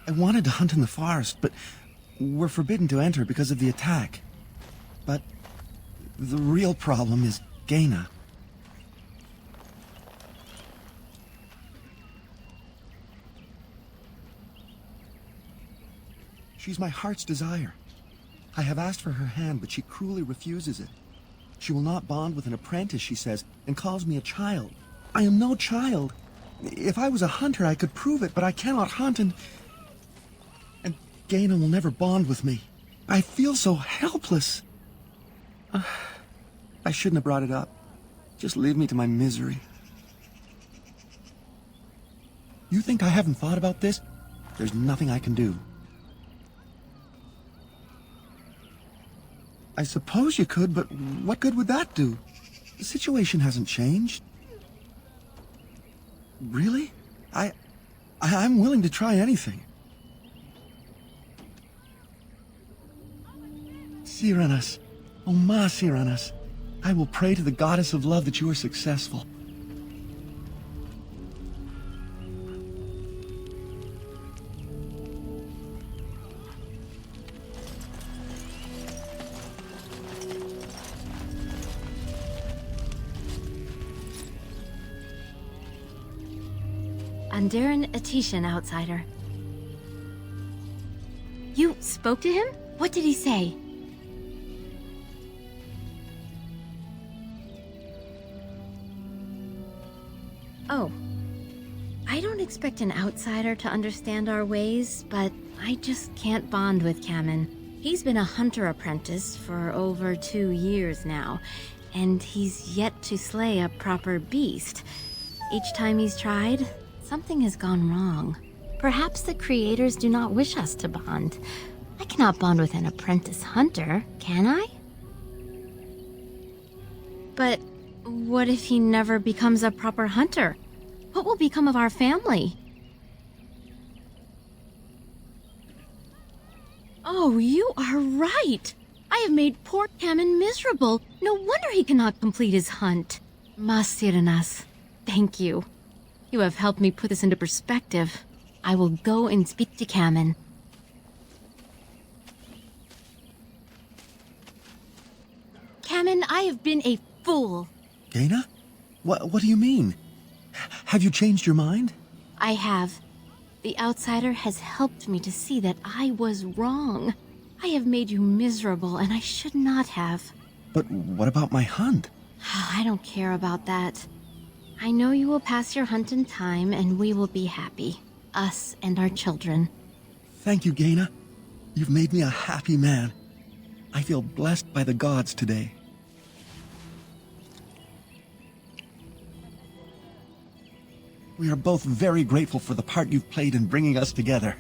I wanted to hunt in the forest, but we're forbidden to enter because of the attack. But the real problem is Gaina. She's my heart's desire. I have asked for her hand, but she cruelly refuses it. She will not bond with an apprentice, she says, and calls me a child. I am no child. If I was a hunter, I could prove it, but I cannot hunt, and Gaina will never bond with me. I feel so helpless. I shouldn't have brought it up. Just leave me to my misery. You think I haven't thought about this? There's nothing I can do. I suppose you could, but what good would that do? The situation hasn't changed. Really? I'm willing to try anything. Cyranas, oh ma Cyranas, I will pray to the goddess of love that you are successful. Andaran Atishan, outsider. You spoke to him? What did he say? Oh. I don't expect an outsider to understand our ways, but I just can't bond with Kamen. He's been a hunter apprentice for over 2 years now, and he's yet to slay a proper beast. Each time he's tried, something has gone wrong. Perhaps the creators do not wish us to bond. I cannot bond with an apprentice hunter, can I? But what if he never becomes a proper hunter? What will become of our family? Oh, you are right! I have made poor Kamen miserable. No wonder he cannot complete his hunt. Masiranas, thank you. You have helped me put this into perspective. I will go and speak to Kamen. Kamen, I have been a fool. Gaina? What do you mean? Have you changed your mind? I have. The outsider has helped me to see that I was wrong. I have made you miserable, and I should not have. But what about my hunt? I don't care about that. I know you will pass your hunt in time, and we will be happy. Us and our children. Thank you, Gaina. You've made me a happy man. I feel blessed by the gods today. We are both very grateful for the part you've played in bringing us together.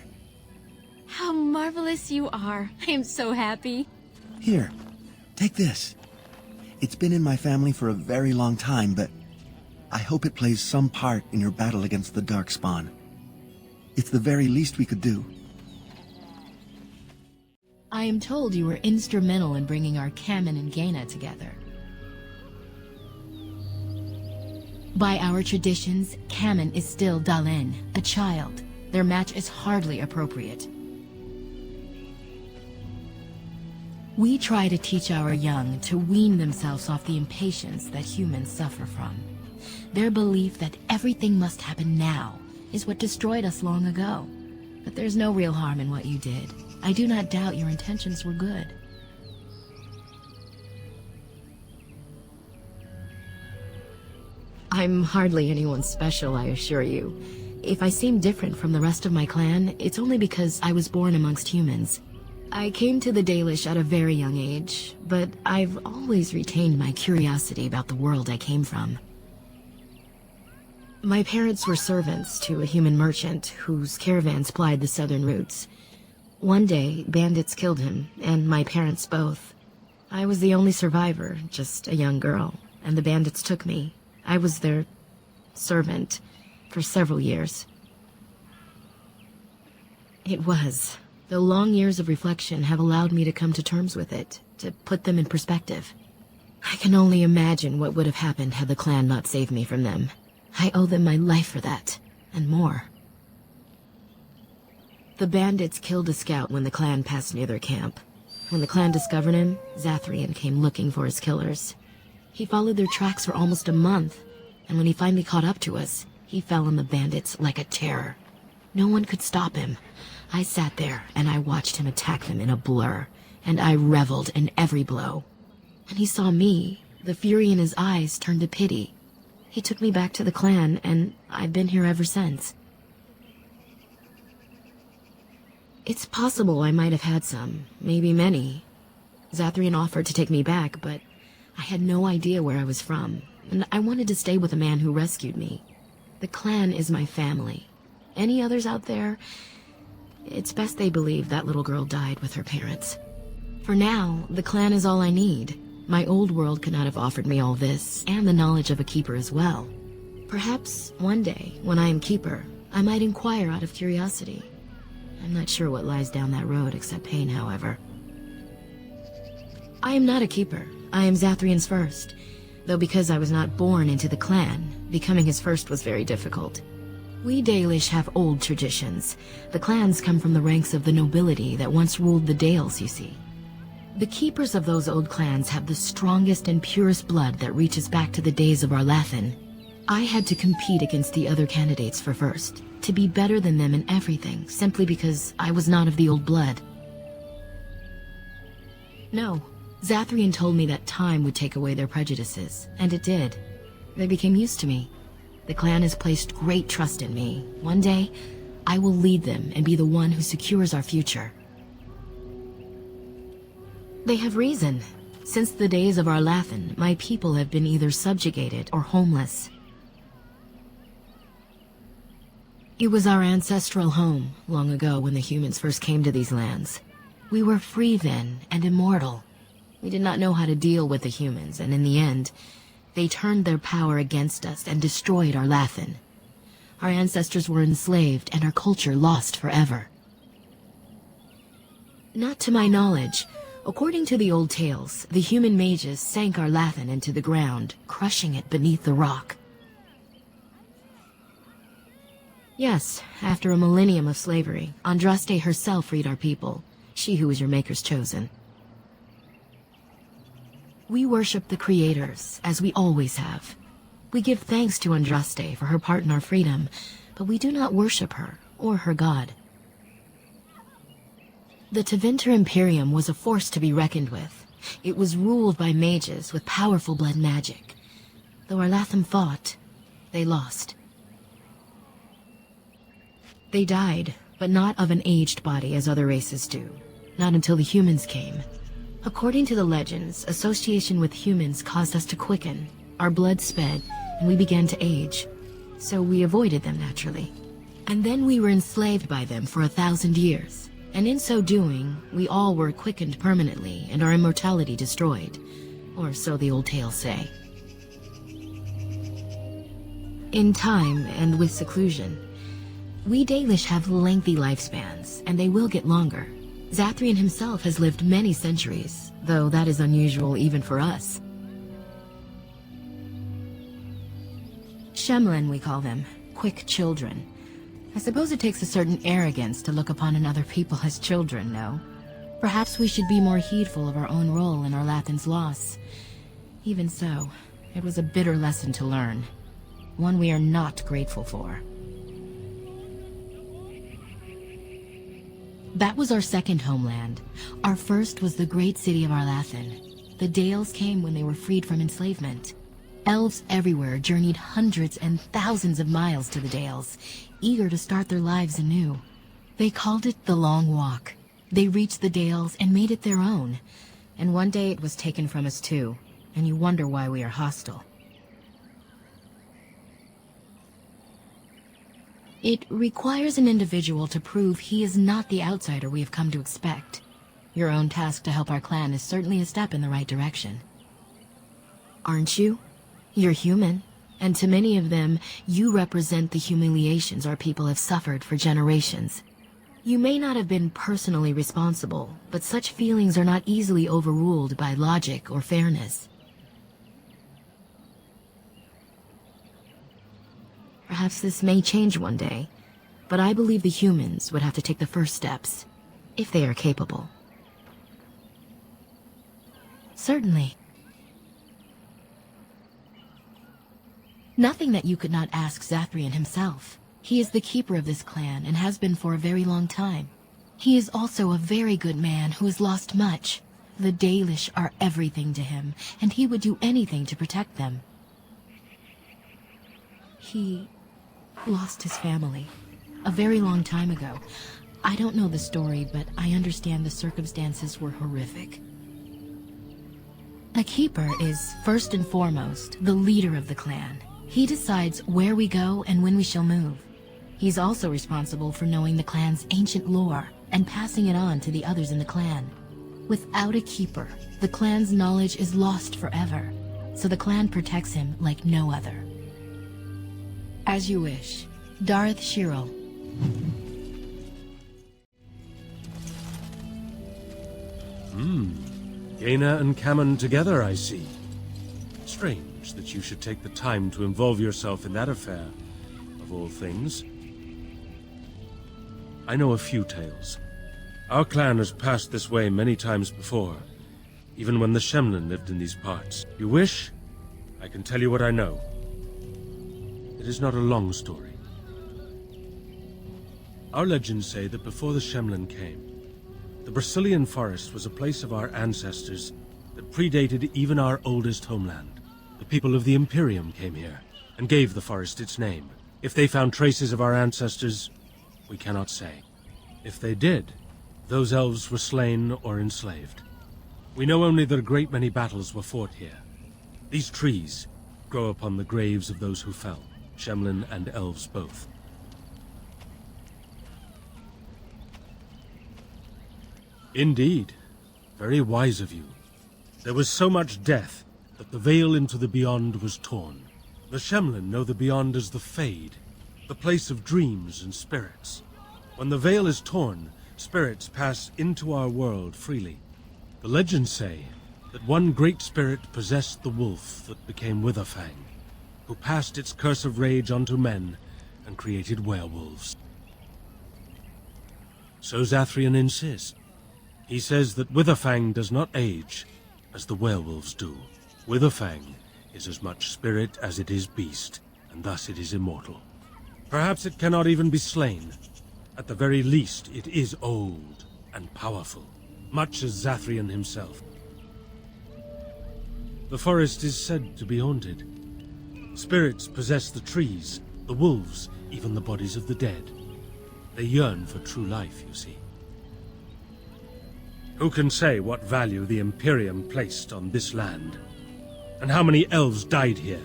How marvelous you are. I am so happy. Here, take this. It's been in my family for a very long time, but I hope it plays some part in your battle against the Darkspawn. It's the very least we could do. I am told you were instrumental in bringing our Kamen and Gaina together. By our traditions, Kamen is still Dalen, a child. Their match is hardly appropriate. We try to teach our young to wean themselves off the impatience that humans suffer from. Their belief that everything must happen now is what destroyed us long ago. But there's no real harm in what you did. I do not doubt your intentions were good. I'm hardly anyone special, I assure you. If I seem different from the rest of my clan, it's only because I was born amongst humans. I came to the Dalish at a very young age, but I've always retained my curiosity about the world I came from. My parents were servants to a human merchant whose caravans plied the southern routes. One day, bandits killed him, and my parents both. I was the only survivor, just a young girl, and the bandits took me. I was their servant for several years. It was. The long years of reflection have allowed me to come to terms with it, to put them in perspective. I can only imagine what would have happened had the clan not saved me from them. I owe them my life for that, and more. The bandits killed a scout when the clan passed near their camp. When the clan discovered him, Zathrian came looking for his killers. He followed their tracks for almost a month, and when he finally caught up to us, he fell on the bandits like a terror. No one could stop him. I sat there, and I watched him attack them in a blur, and I reveled in every blow. When he saw me, the fury in his eyes turned to pity. He took me back to the clan, and I've been here ever since. It's possible I might have had some, maybe many. Zathrian offered to take me back, but I had no idea where I was from, and I wanted to stay with a man who rescued me. The clan is my family. Any others out there? It's best they believe that little girl died with her parents. For now, the clan is all I need. My old world could not have offered me all this, and the knowledge of a keeper as well. Perhaps one day, when I am keeper, I might inquire out of curiosity. I'm not sure what lies down that road except pain, however. I am not a keeper. I am Zathrian's first. Though because I was not born into the clan, becoming his first was very difficult. We Dalish have old traditions. The clans come from the ranks of the nobility that once ruled the Dales, you see. The keepers of those old clans have the strongest and purest blood that reaches back to the days of Arlathan. I had to compete against the other candidates for first, to be better than them in everything, simply because I was not of the old blood. No, Zathrian told me that time would take away their prejudices, and it did. They became used to me. The clan has placed great trust in me. One day, I will lead them and be the one who secures our future. They have reason. Since the days of Arlathan, my people have been either subjugated or homeless. It was our ancestral home, long ago when the humans first came to these lands. We were free then, and immortal. We did not know how to deal with the humans, and in the end, they turned their power against us and destroyed Arlathan. Our ancestors were enslaved, and our culture lost forever. Not to my knowledge. According to the old tales, the human mages sank Arlathan into the ground, crushing it beneath the rock. Yes, after a millennium of slavery, Andraste herself freed our people, she who was your maker's chosen. We worship the creators, as we always have. We give thanks to Andraste for her part in our freedom, but we do not worship her, or her god. The Tevinter Imperium was a force to be reckoned with. It was ruled by mages with powerful blood magic. Though Arlathan fought, they lost. They died, but not of an aged body as other races do. Not until the humans came. According to the legends, association with humans caused us to quicken. Our blood sped, and we began to age. So we avoided them naturally. And then we were enslaved by them for 1,000 years. And in so doing, we all were quickened permanently and our immortality destroyed. Or so the old tales say. In time, and with seclusion, we Dalish have lengthy lifespans, and they will get longer. Zathrian himself has lived many centuries, though that is unusual even for us. Shemlin, we call them. Quick children. I suppose it takes a certain arrogance to look upon another people as children, no? Perhaps we should be more heedful of our own role in Arlathan's loss. Even so, it was a bitter lesson to learn. One we are not grateful for. That was our second homeland. Our first was the great city of Arlathan. The Dales came when they were freed from enslavement. Elves everywhere journeyed hundreds and thousands of miles to the Dales, eager to start their lives anew. They called it the Long Walk. They reached the Dales and made it their own. And one day it was taken from us too, and you wonder why we are hostile. It requires an individual to prove he is not the outsider we have come to expect. Your own task to help our clan is certainly a step in the right direction. Aren't you? You're human, and to many of them, you represent the humiliations our people have suffered for generations. You may not have been personally responsible, but such feelings are not easily overruled by logic or fairness. Perhaps this may change one day, but I believe the humans would have to take the first steps, if they are capable. Certainly. Nothing that you could not ask Zathrian himself. He is the keeper of this clan and has been for a very long time. He is also a very good man who has lost much. The Dalish are everything to him, and he would do anything to protect them. He lost his family a very long time ago. I don't know the story, but I understand the circumstances were horrific. A keeper is, first and foremost, the leader of the clan. He decides where we go and when we shall move. He's also responsible for knowing the clan's ancient lore and passing it on to the others in the clan. Without a keeper, the clan's knowledge is lost forever, so the clan protects him like no other. As you wish. Darth Shirel. Jaina and Cammon together, I see. Strange that you should take the time to involve yourself in that affair, of all things. I know a few tales. Our clan has passed this way many times before, even when the Shemlin lived in these parts. You wish? I can tell you what I know. It is not a long story. Our legends say that before the Shemlin came, the Brecilian Forest was a place of our ancestors that predated even our oldest homeland. The people of the Imperium came here and gave the forest its name. If they found traces of our ancestors, we cannot say. If they did, those elves were slain or enslaved. We know only that a great many battles were fought here. These trees grow upon the graves of those who fell, Shemlin and elves both. Indeed. Very wise of you. There was so much death that the veil into the Beyond was torn. The Shemlin know the Beyond as the Fade, the place of dreams and spirits. When the veil is torn, spirits pass into our world freely. The legends say that one great spirit possessed the wolf that became Witherfang, who passed its curse of rage onto men and created werewolves. So Zathrian insists. He says that Witherfang does not age as the werewolves do. Witherfang is as much spirit as it is beast, and thus it is immortal. Perhaps it cannot even be slain. At the very least, it is old and powerful, much as Zathrian himself. The forest is said to be haunted. Spirits possess the trees, the wolves, even the bodies of the dead. They yearn for true life, you see. Who can say what value the Imperium placed on this land? And how many elves died here,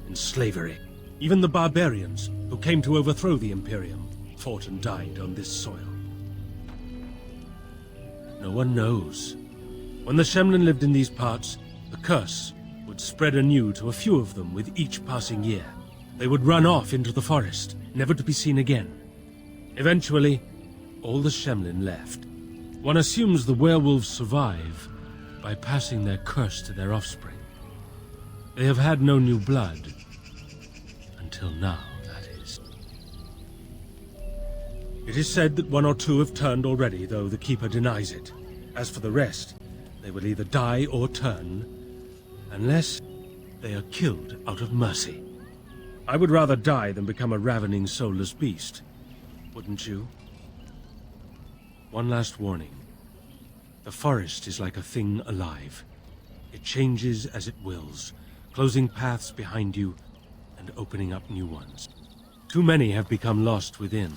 in slavery? Even the barbarians, who came to overthrow the Imperium, fought and died on this soil. No one knows. When the Shemlin lived in these parts, the curse would spread anew to a few of them with each passing year. They would run off into the forest, never to be seen again. Eventually, all the Shemlin left. One assumes the werewolves survive by passing their curse to their offspring. They have had no new blood. Until now, that is. It is said that one or two have turned already, though the Keeper denies it. As for the rest, they will either die or turn, unless they are killed out of mercy. I would rather die than become a ravening, soulless beast. Wouldn't you? One last warning. The forest is like a thing alive. It changes as it wills, closing paths behind you and opening up new ones. Too many have become lost within,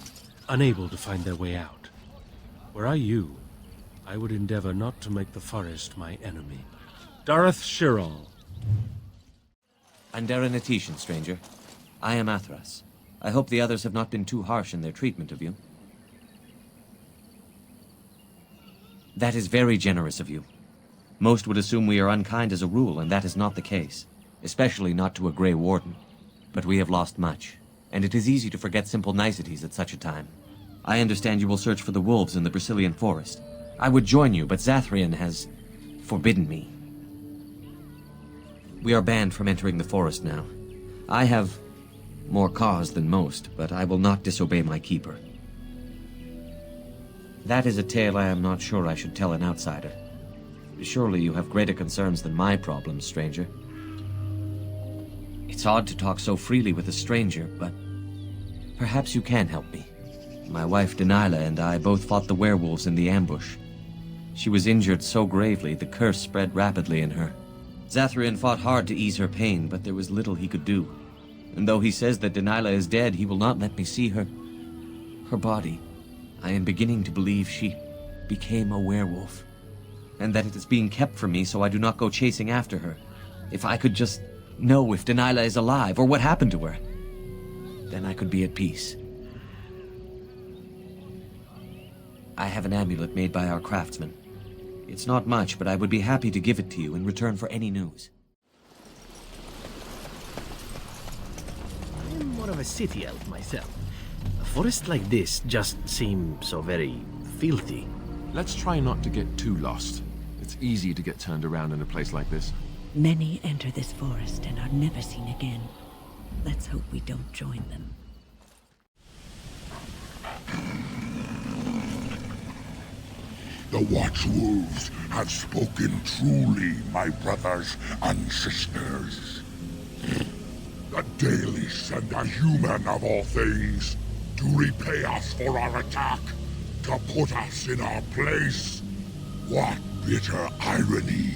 unable to find their way out. Were I you, I would endeavor not to make the forest my enemy. Darth Shirel. Andera Natishan, stranger. I am Athras. I hope the others have not been too harsh in their treatment of you. That is very generous of you. Most would assume we are unkind as a rule, and that is not the case. Especially not to a Grey Warden. But we have lost much, and it is easy to forget simple niceties at such a time. I understand you will search for the wolves in the Brecilian Forest. I would join you, but Zathrian has forbidden me. We are banned from entering the forest now. I have more cause than most, but I will not disobey my keeper. That is a tale I am not sure I should tell an outsider. Surely you have greater concerns than my problems, stranger. It's odd to talk so freely with a stranger, but perhaps you can help me. My wife Dalilah and I both fought the werewolves in the ambush. She was injured so gravely, the curse spread rapidly in her. Zathrian fought hard to ease her pain, but there was little he could do. And though he says that Dalilah is dead, he will not let me see her body. I am beginning to believe she became a werewolf, and that it is being kept from me so I do not go chasing after her. If I could just know if Delilah is alive or what happened to her, then I could be at peace. I have an amulet made by our craftsman. It's not much, but I would be happy to give it to you in return for any news. I'm more of a city elf myself. A forest like this just seems so very filthy. Let's try not to get too lost. It's easy to get turned around in a place like this. Many enter this forest and are never seen again. Let's hope we don't join them. The Watchwolves have spoken truly, my brothers and sisters. The Dalish and the human of all things, to repay us for our attack, to put us in our place. What bitter irony.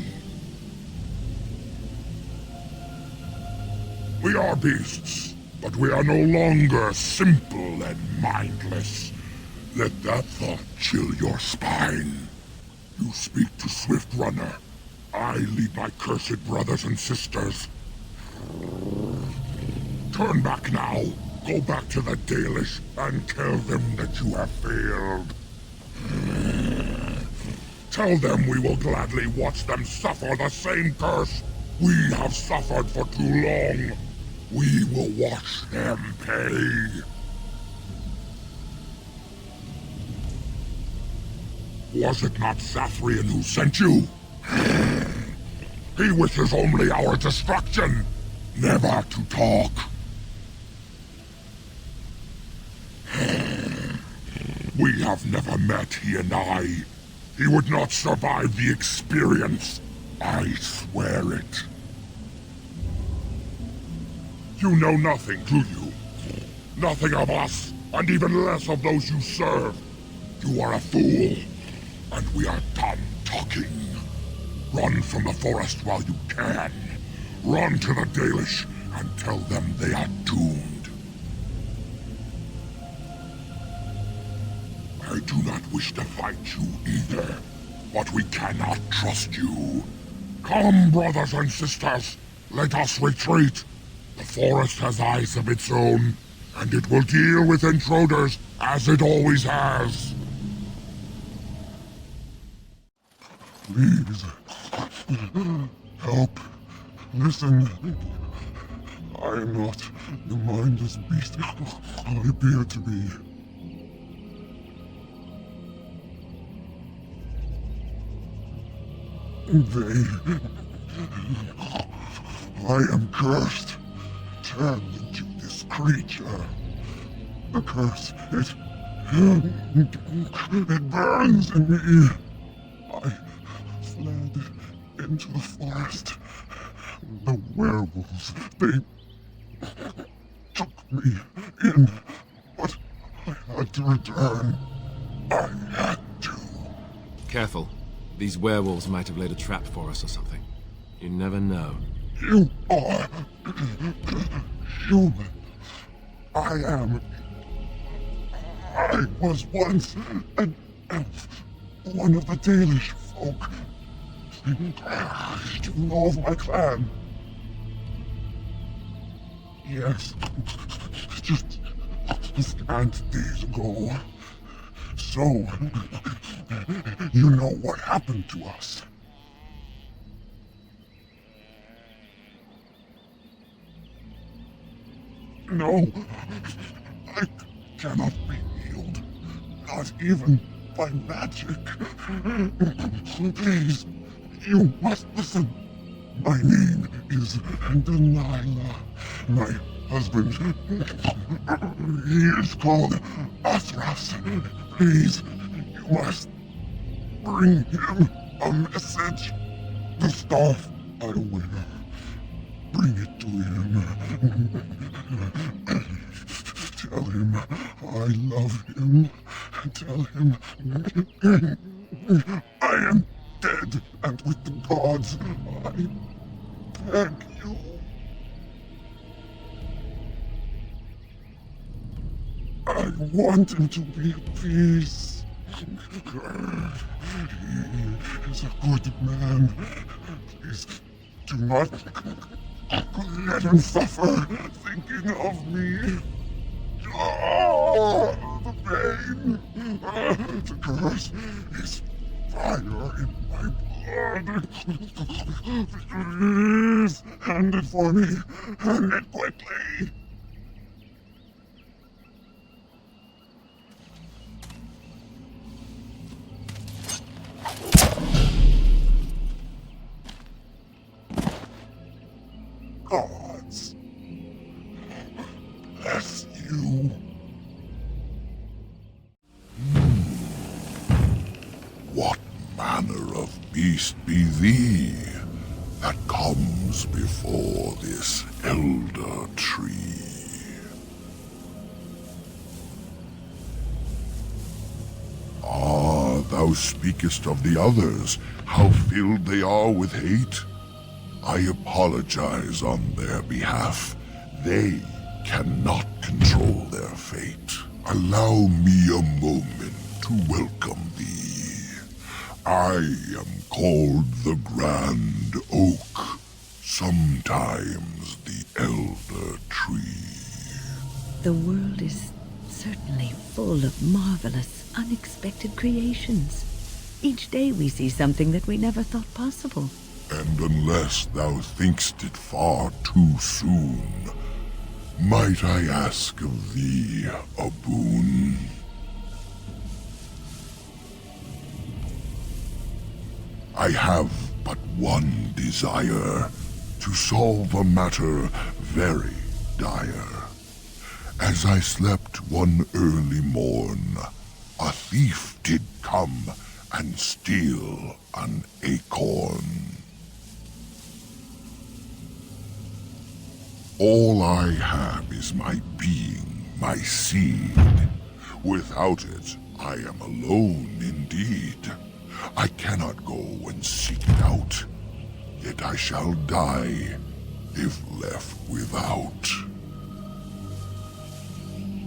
We are beasts, but we are no longer simple and mindless. Let that thought chill your spine. You speak to Swift Runner. I lead my cursed brothers and sisters. Turn back now. Go back to the Dalish and tell them that you have failed. Tell them we will gladly watch them suffer the same curse we have suffered for too long. We will watch them pay. Was it not Zathrian who sent you? He wishes only our destruction, never to talk. We have never met, he and I. He would not survive the experience. I swear it. You know nothing, do you? Nothing of us, and even less of those you serve. You are a fool, and we are done talking. Run from the forest while you can. Run to the Dalish and tell them they are doomed. I do not wish to fight you either, but we cannot trust you. Come, brothers and sisters, let us retreat. The forest has eyes of its own, and it will deal with intruders as it always has. Please, help, listen. I am not the mindless beast I appear to be. I am cursed, turned into this creature. The curse, it burns in me. I fled into the forest. The werewolves, they took me in, but I had to return. I had to. Careful. These werewolves might have laid a trap for us or something. You never know. You are human. I was once an elf, one of the Dalish folk. You know of my clan? Yes, just scant days ago. So, you know what happened to us. No, I cannot be healed, not even by magic. Please, you must listen. My name is Delilah. My husband, he is called Athras. Please, you must bring him a message. The staff I wear. Bring it to him. Tell him I love him. Tell him I am dead and with the gods. I beg you. I want him to be at peace. He is a good man. Please do not let him suffer thinking of me. Oh, the pain. The curse is fire in my blood. Please, hand it for me. Hand it quickly. Gods, bless you. What manner of beast be thee that comes before this elder tree? Ah, thou speakest of the others, how filled they are with hate. I apologize on their behalf. They cannot control their fate. Allow me a moment to welcome thee. I am called the Grand Oak, sometimes the Elder Tree. The world is certainly full of marvelous, unexpected creations. Each day we see something that we never thought possible. And unless thou think'st it far too soon, might I ask of thee a boon? I have but one desire, to solve a matter very dire. As I slept one early morn, a thief did come and steal an acorn. All I have is my being, my seed. Without it, I am alone indeed. I cannot go and seek it out, yet I shall die if left without.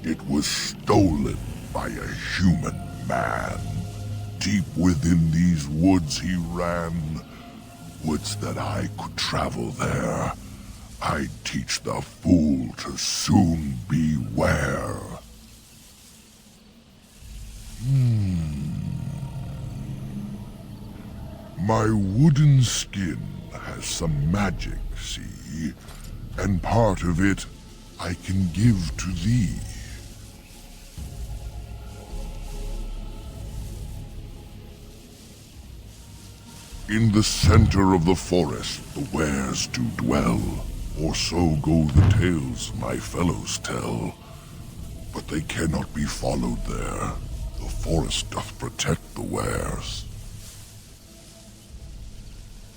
It was stolen by a human man. Deep within these woods he ran. Woods that I could travel there. I'd teach the fool to soon beware. My wooden skin has some magic, see? And part of it I can give to thee. In the center of the forest the wares do dwell, or so go the tales my fellows tell. But they cannot be followed there. The forest doth protect the wares.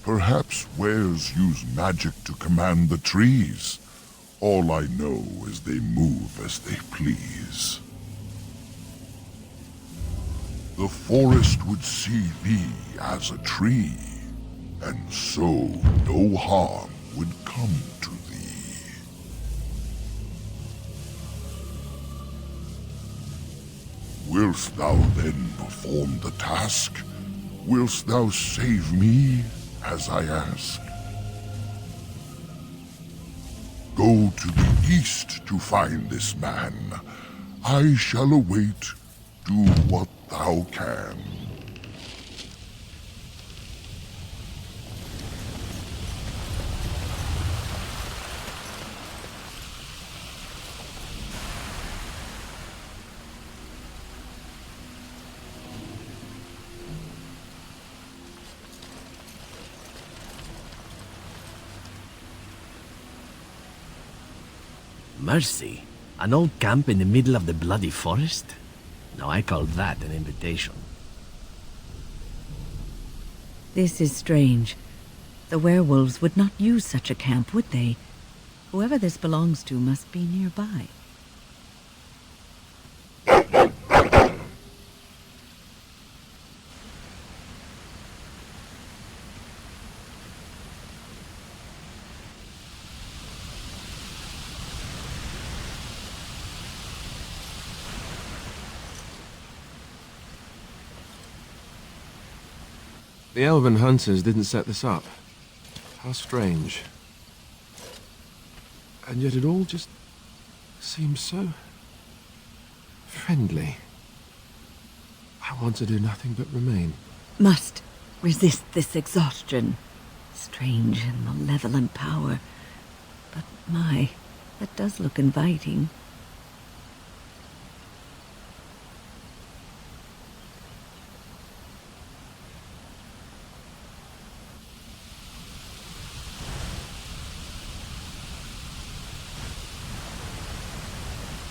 Perhaps wares use magic to command the trees. All I know is they move as they please. The forest would see thee as a tree, and so no harm would come to thee. Willst thou then perform the task? Willst thou save me, as I ask? Go to the east to find this man. I shall await. Do what thou can. Mercy? An old camp in the middle of the bloody forest? Now I call that an invitation. This is strange. The werewolves would not use such a camp, would they? Whoever this belongs to must be nearby. The elven hunters didn't set this up. How strange. And yet it all just seems so friendly. I want to do nothing but remain. Must resist this exhaustion. Strange and malevolent power. But my, that does look inviting.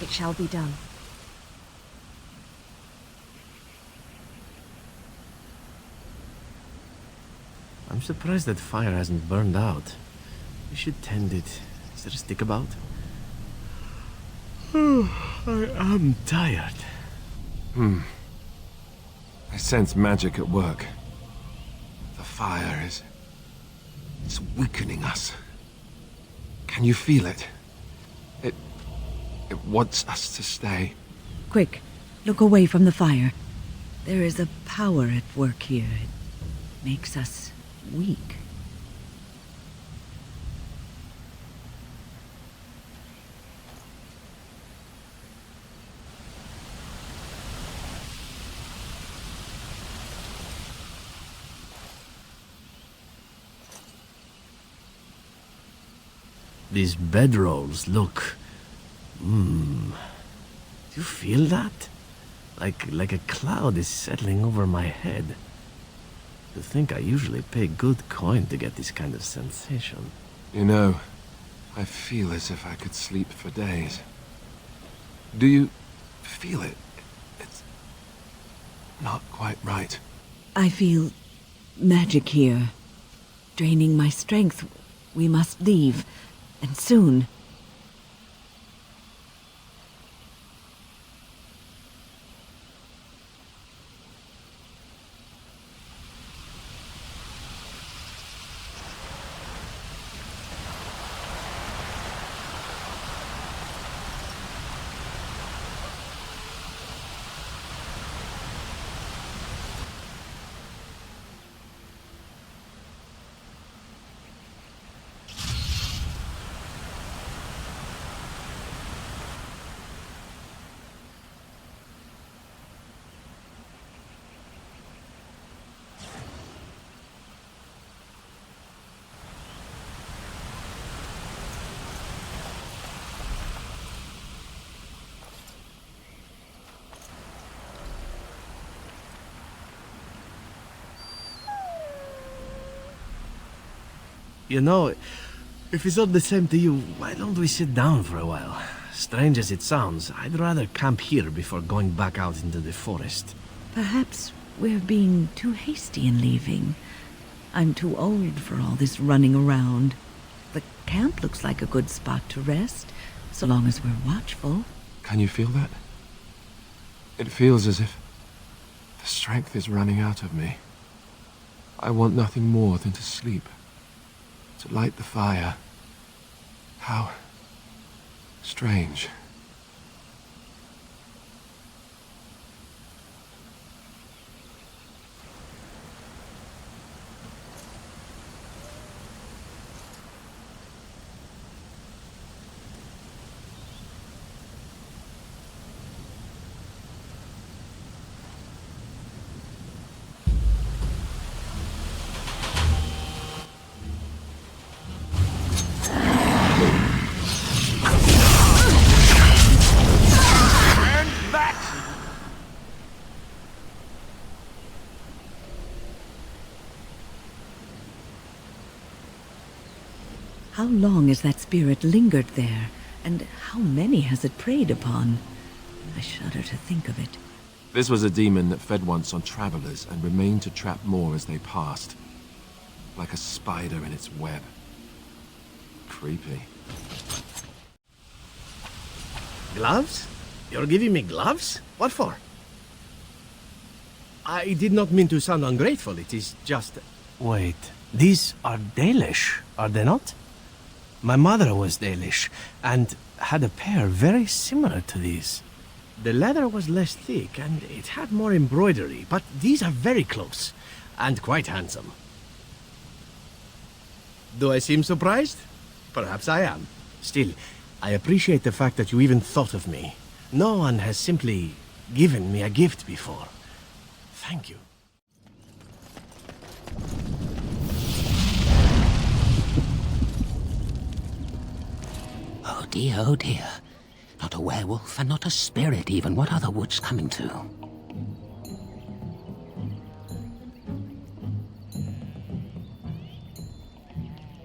It shall be done. I'm surprised that fire hasn't burned out. We should tend it. Is there a stick about? I am tired. I sense magic at work. The fire is... it's weakening us. Can you feel it? It wants us to stay. Quick, look away from the fire. There is a power at work here. It makes us weak. These bedrolls look... Do you feel that? Like a cloud is settling over my head. To think I usually pay good coin to get this kind of sensation. You know, I feel as if I could sleep for days. Do you feel it? It's not quite right. I feel magic here. Draining my strength. We must leave. And soon. You know, if it's all the same to you, why don't we sit down for a while? Strange as it sounds, I'd rather camp here before going back out into the forest. Perhaps we're being too hasty in leaving. I'm too old for all this running around. The camp looks like a good spot to rest, so long as we're watchful. Can you feel that? It feels as if the strength is running out of me. I want nothing more than to sleep. To light the fire. How strange. How long has that spirit lingered there, and how many has it preyed upon? I shudder to think of it. This was a demon that fed once on travelers and remained to trap more as they passed. Like a spider in its web. Creepy. Gloves? You're giving me gloves? What for? I did not mean to sound ungrateful, it is just... Wait, these are Dalish, are they not? My mother was Dalish, and had a pair very similar to these. The leather was less thick, and it had more embroidery, but these are very close. and quite handsome. Do I seem surprised? Perhaps I am. Still, I appreciate the fact that you even thought of me. No one has simply given me a gift before. Thank you. Oh dear, oh dear. Not a werewolf and not a spirit even. What are the woods coming to?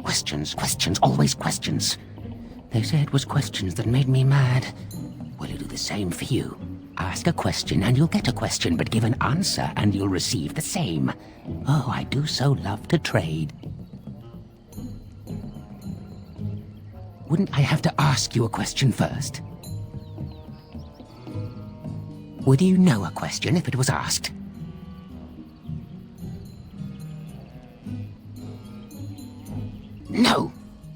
Questions, questions, always questions. They say it was questions that made me mad. Will you do the same for you? Ask a question and you'll get a question, but give an answer and you'll receive the same. Oh, I do so love to trade. Wouldn't I have to ask you a question first? Would you know a question if it was asked? No,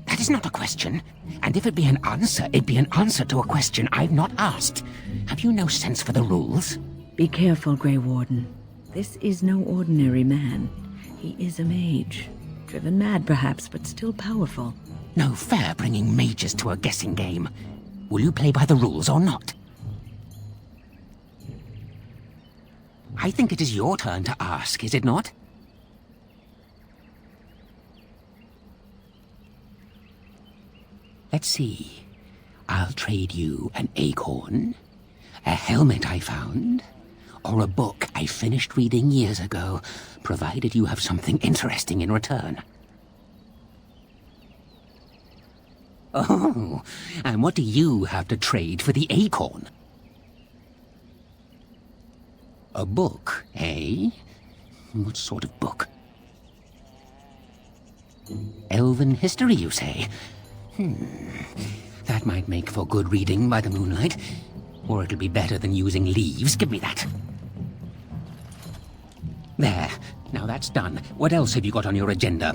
that is not a question. And if it be an answer, it'd be an answer to a question I've not asked. Have you no sense for the rules? Be careful, Grey Warden. This is no ordinary man. He is a mage. Driven mad, perhaps, but still powerful. No fair bringing mages to a guessing game. Will you play by the rules or not? I think it is your turn to ask, is it not? Let's see. I'll trade you an acorn, a helmet I found, or a book I finished reading years ago, provided you have something interesting in return. Oh, and what do you have to trade for the acorn? A book, eh? What sort of book? Elven history, you say? That might make for good reading by the moonlight. Or it'll be better than using leaves. Give me that. There. Now that's done. What else have you got on your agenda,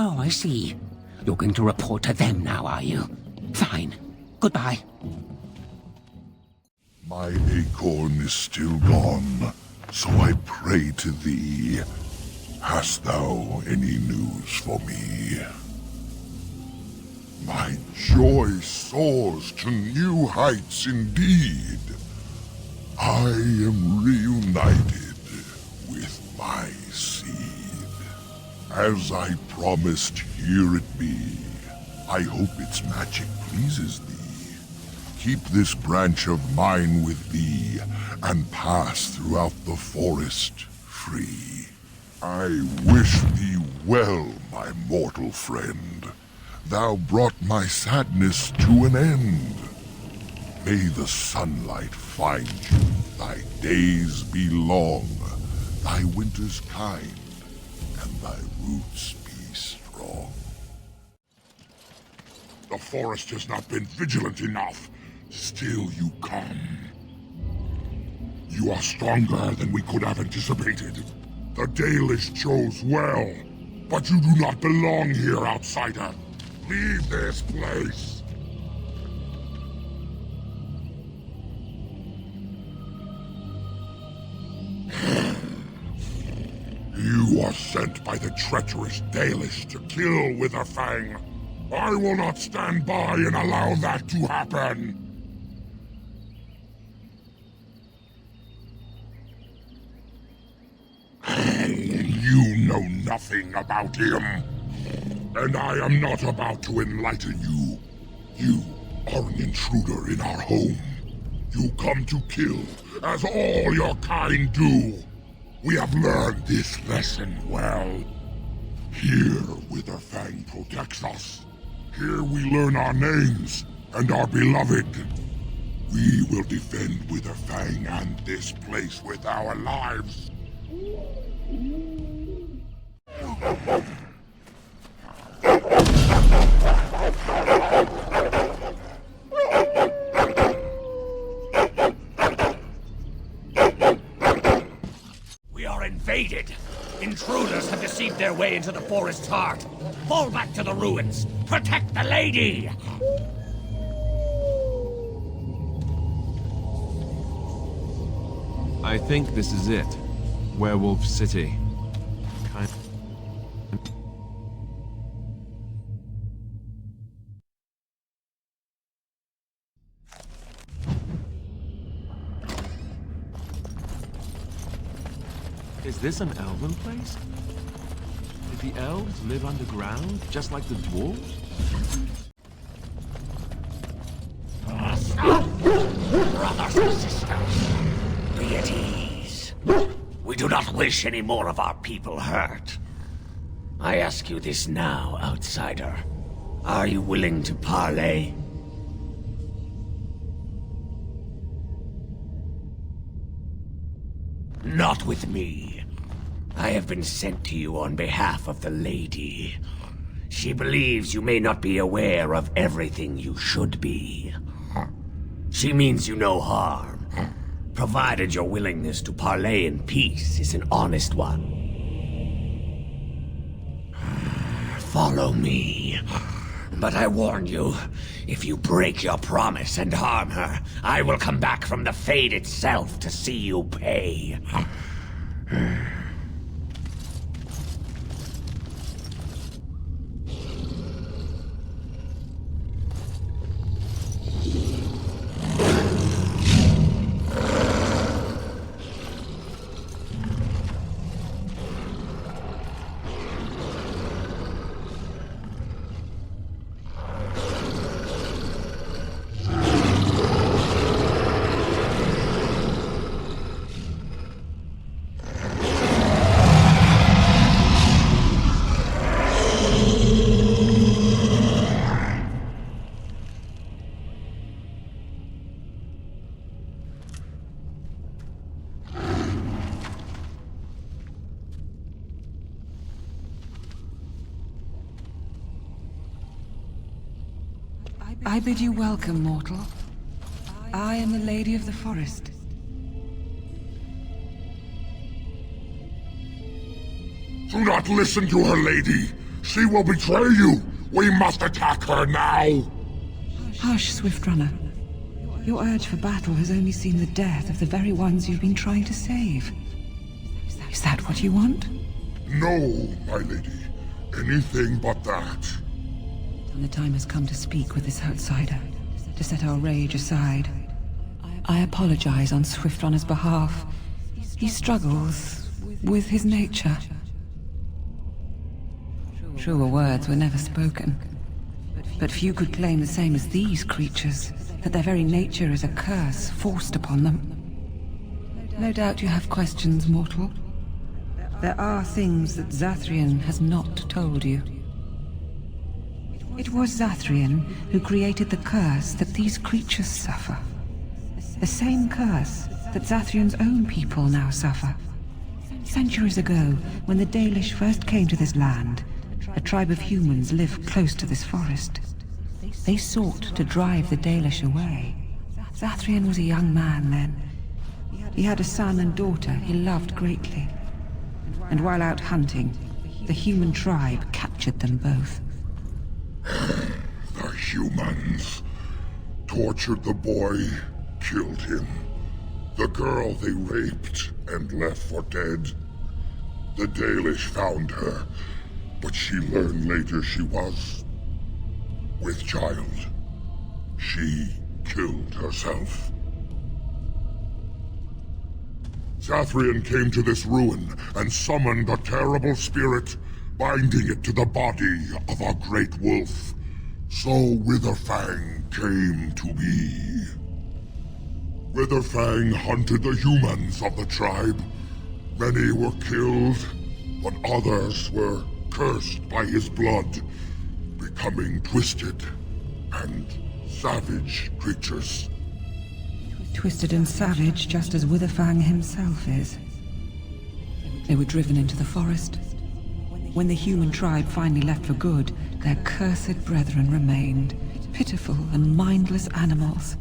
Oh, I see. You're going to report to them now, are you? Fine. Goodbye. My acorn is still gone, so I pray to thee. Hast thou any news for me? My joy soars to new heights indeed. I am reunited with my seed. As I promised, here it be. I hope its magic pleases thee. Keep this branch of mine with thee, and pass throughout the forest free. I wish thee well, my mortal friend. Thou brought my sadness to an end. May the sunlight find you, thy days be long, thy winters kind, and thy roots be strong. The forest has not been vigilant enough. Still you come. You are stronger than we could have anticipated. The Dalish chose well, but you do not belong here, outsider. Leave this place. You are sent by the treacherous Dalish to kill Witherfang. I will not stand by and allow that to happen. You know nothing about him. And I am not about to enlighten you. You are an intruder in our home. You come to kill, as all your kind do. We have learned this lesson well. Here, Witherfang protects us. Here we learn our names and are beloved. We will defend Witherfang and this place with our lives. We are invaded. Intruders have deceived their way into the forest's heart. Fall back to the ruins. Protect the lady! I think this is it. Werewolf City. Is this an elven place? Did the elves live underground, just like the dwarves? Brothers and sisters, be at ease. We do not wish any more of our people hurt. I ask you this now, outsider. Are you willing to parley? Not with me. I have been sent to you on behalf of the lady. She believes you may not be aware of everything you should be. She means you no harm, provided your willingness to parley in peace is an honest one. Follow me. But I warn you, if you break your promise and harm her, I will come back from the Fade itself to see you pay. I bid you welcome, mortal. I am the Lady of the Forest. Do not listen to her, lady. She will betray you. We must attack her now. Hush, Swift Runner. Your urge for battle has only seen the death of the very ones you've been trying to save. Is that what you want? No, my lady. Anything but that. And the time has come to speak with this outsider, to set our rage aside. I apologize on Swift Runner's behalf. He struggles with his nature. Truer words were never spoken. But few could claim the same as these creatures, that their very nature is a curse forced upon them. No doubt you have questions, mortal. There are things that Zathrian has not told you. It was Zathrian who created the curse that these creatures suffer. The same curse that Zathrian's own people now suffer. Centuries ago, when the Dalish first came to this land, a tribe of humans lived close to this forest. They sought to drive the Dalish away. Zathrian was a young man then. He had a son and daughter he loved greatly. And while out hunting, the human tribe captured them both. The humans tortured the boy, killed him. The girl they raped and left for dead. The Dalish found her, but she learned later she was with child. She killed herself. Zathrian came to this ruin and summoned a terrible spirit, binding it to the body of a great wolf. So Witherfang came to be. Witherfang hunted the humans of the tribe. Many were killed, but others were cursed by his blood, becoming twisted and savage creatures. Twisted and savage, just as Witherfang himself is. They were driven into the forest. When the human tribe finally left for good, their cursed brethren remained, pitiful and mindless animals.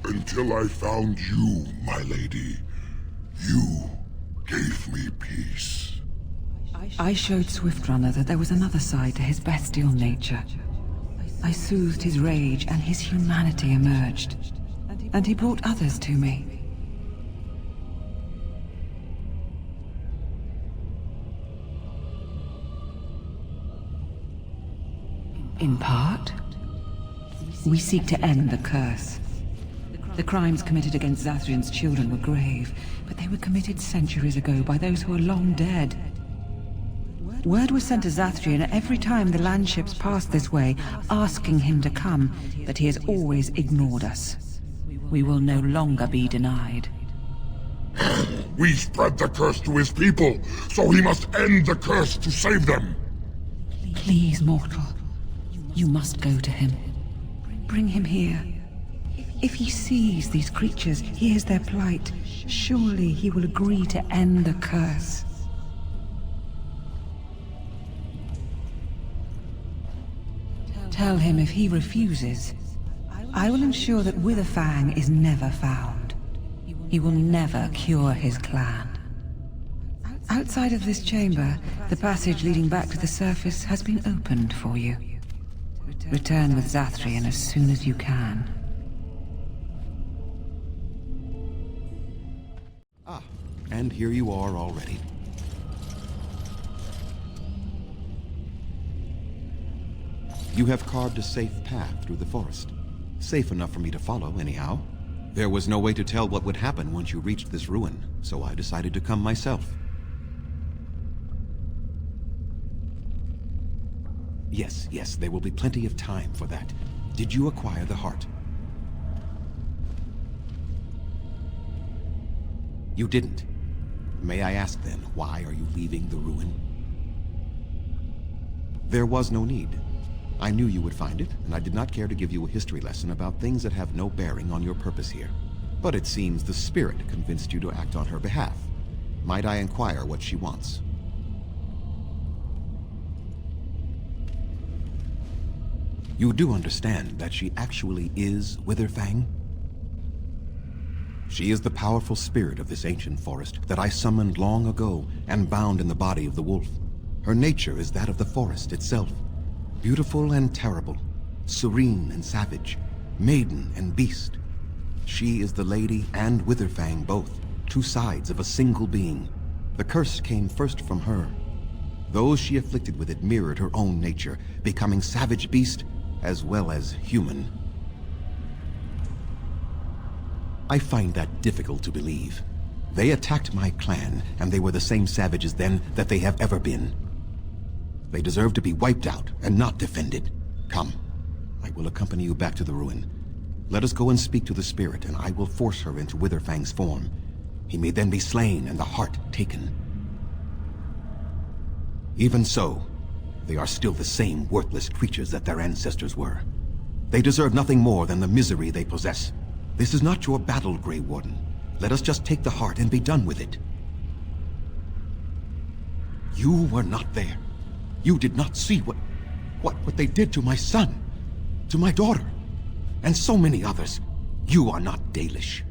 Until I found you, my lady. You gave me peace. I showed Swift Runner that there was another side to his bestial nature. I soothed his rage and his humanity emerged. And he brought others to me. In part, we seek to end the curse. The crimes committed against Zathrian's children were grave, but they were committed centuries ago by those who are long dead. Word was sent to Zathrian every time the landships passed this way, asking him to come, but he has always ignored us. We will no longer be denied. We spread the curse to his people, so he must end the curse to save them. Please, mortal. You must go to him. Bring him here. If he sees these creatures, hears their plight, surely he will agree to end the curse. Tell him if he refuses, I will ensure that Witherfang is never found. He will never cure his clan. Outside of this chamber, the passage leading back to the surface has been opened for you. Return with Zathrian as soon as you can. And here you are already. You have carved a safe path through the forest. Safe enough for me to follow, anyhow. There was no way to tell what would happen once you reached this ruin, so I decided to come myself. Yes, there will be plenty of time for that. Did you acquire the heart? You didn't. May I ask then, why are you leaving the ruin? There was no need. I knew you would find it, and I did not care to give you a history lesson about things that have no bearing on your purpose here. But it seems the spirit convinced you to act on her behalf. Might I inquire what she wants? You do understand that she actually is Witherfang? She is the powerful spirit of this ancient forest that I summoned long ago and bound in the body of the wolf. Her nature is that of the forest itself. Beautiful and terrible, serene and savage, maiden and beast. She is the lady and Witherfang both, two sides of a single being. The curse came first from her. Those she afflicted with it mirrored her own nature, becoming savage beast as well as human. I find that difficult to believe. They attacked my clan, and they were the same savages then that they have ever been. They deserve to be wiped out and not defended. Come, I will accompany you back to the ruin. Let us go and speak to the spirit, and I will force her into Witherfang's form. He may then be slain and the heart taken. Even so, they are still the same worthless creatures that their ancestors were. They deserve nothing more than the misery they possess. This is not your battle, Grey Warden. Let us just take the heart and be done with it. You were not there. You did not see what they did to my son, to my daughter, and so many others. You are not Dalish.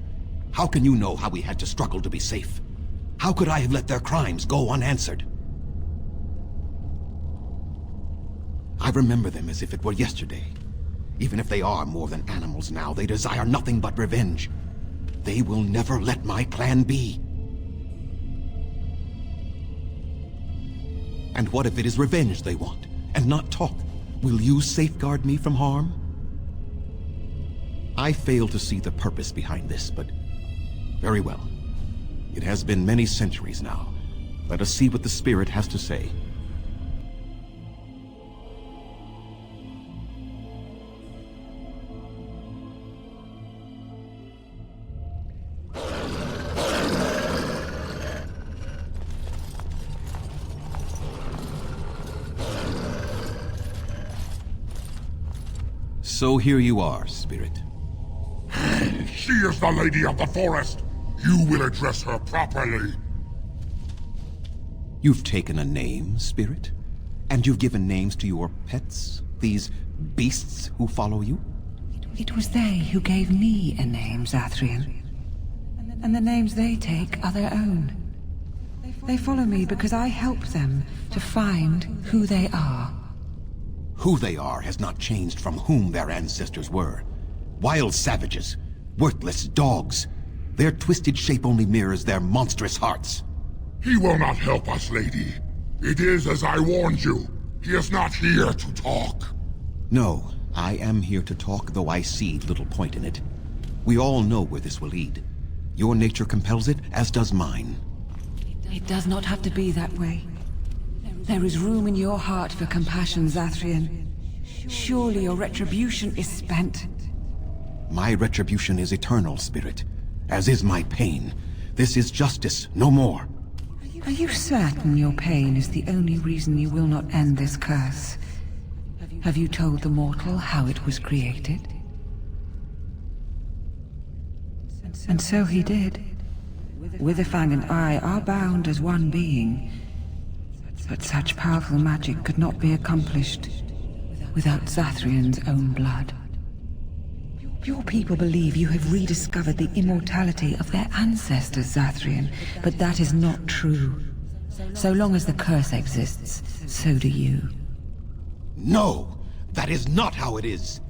How can you know how we had to struggle to be safe? How could I have let their crimes go unanswered? I remember them as if it were yesterday. Even if they are more than animals now, they desire nothing but revenge. They will never let my clan be. And what if it is revenge they want, and not talk? Will you safeguard me from harm? I fail to see the purpose behind this, but very well. It has been many centuries now. Let us see what the spirit has to say. So here you are, Spirit. She is the Lady of the Forest. You will address her properly. You've taken a name, Spirit? And you've given names to your pets? These beasts who follow you? It was they who gave me a name, Zathrian. And the names they take are their own. They follow me because I help them to find who they are. Who they are has not changed from whom their ancestors were. Wild savages, worthless dogs. Their twisted shape only mirrors their monstrous hearts. He will not help us, lady. It is as I warned you. He is not here to talk. No, I am here to talk, though I see little point in it. We all know where this will lead. Your nature compels it, as does mine. It does not have to be that way. There is room in your heart for compassion, Zathrian. Surely your retribution is spent. My retribution is eternal, Spirit, as is my pain. This is justice, no more. Are you certain your pain is the only reason you will not end this curse? Have you told the mortal how it was created? And so he did. Witherfang and I are bound as one being. But such powerful magic could not be accomplished without Zathrian's own blood. Your people believe you have rediscovered the immortality of their ancestors, Zathrian, but that is not true. So long as the curse exists, so do you. No! That is not how it is!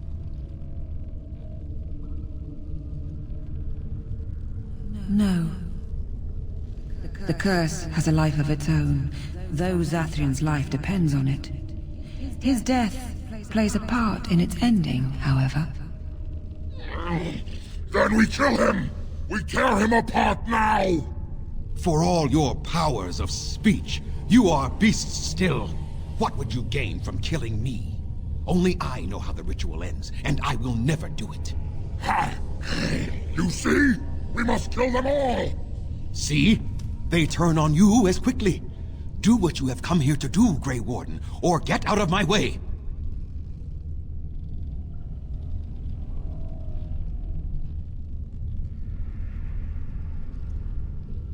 No. The curse has a life of its own, though Zathrian's life depends on it. His death plays a part in its ending, however. Then we kill him! We tear him apart now! For all your powers of speech, you are beasts still. What would you gain from killing me? Only I know how the ritual ends, and I will never do it. Ha! You see? We must kill them all! See? They turn on you as quickly. Do what you have come here to do, Grey Warden, or get out of my way!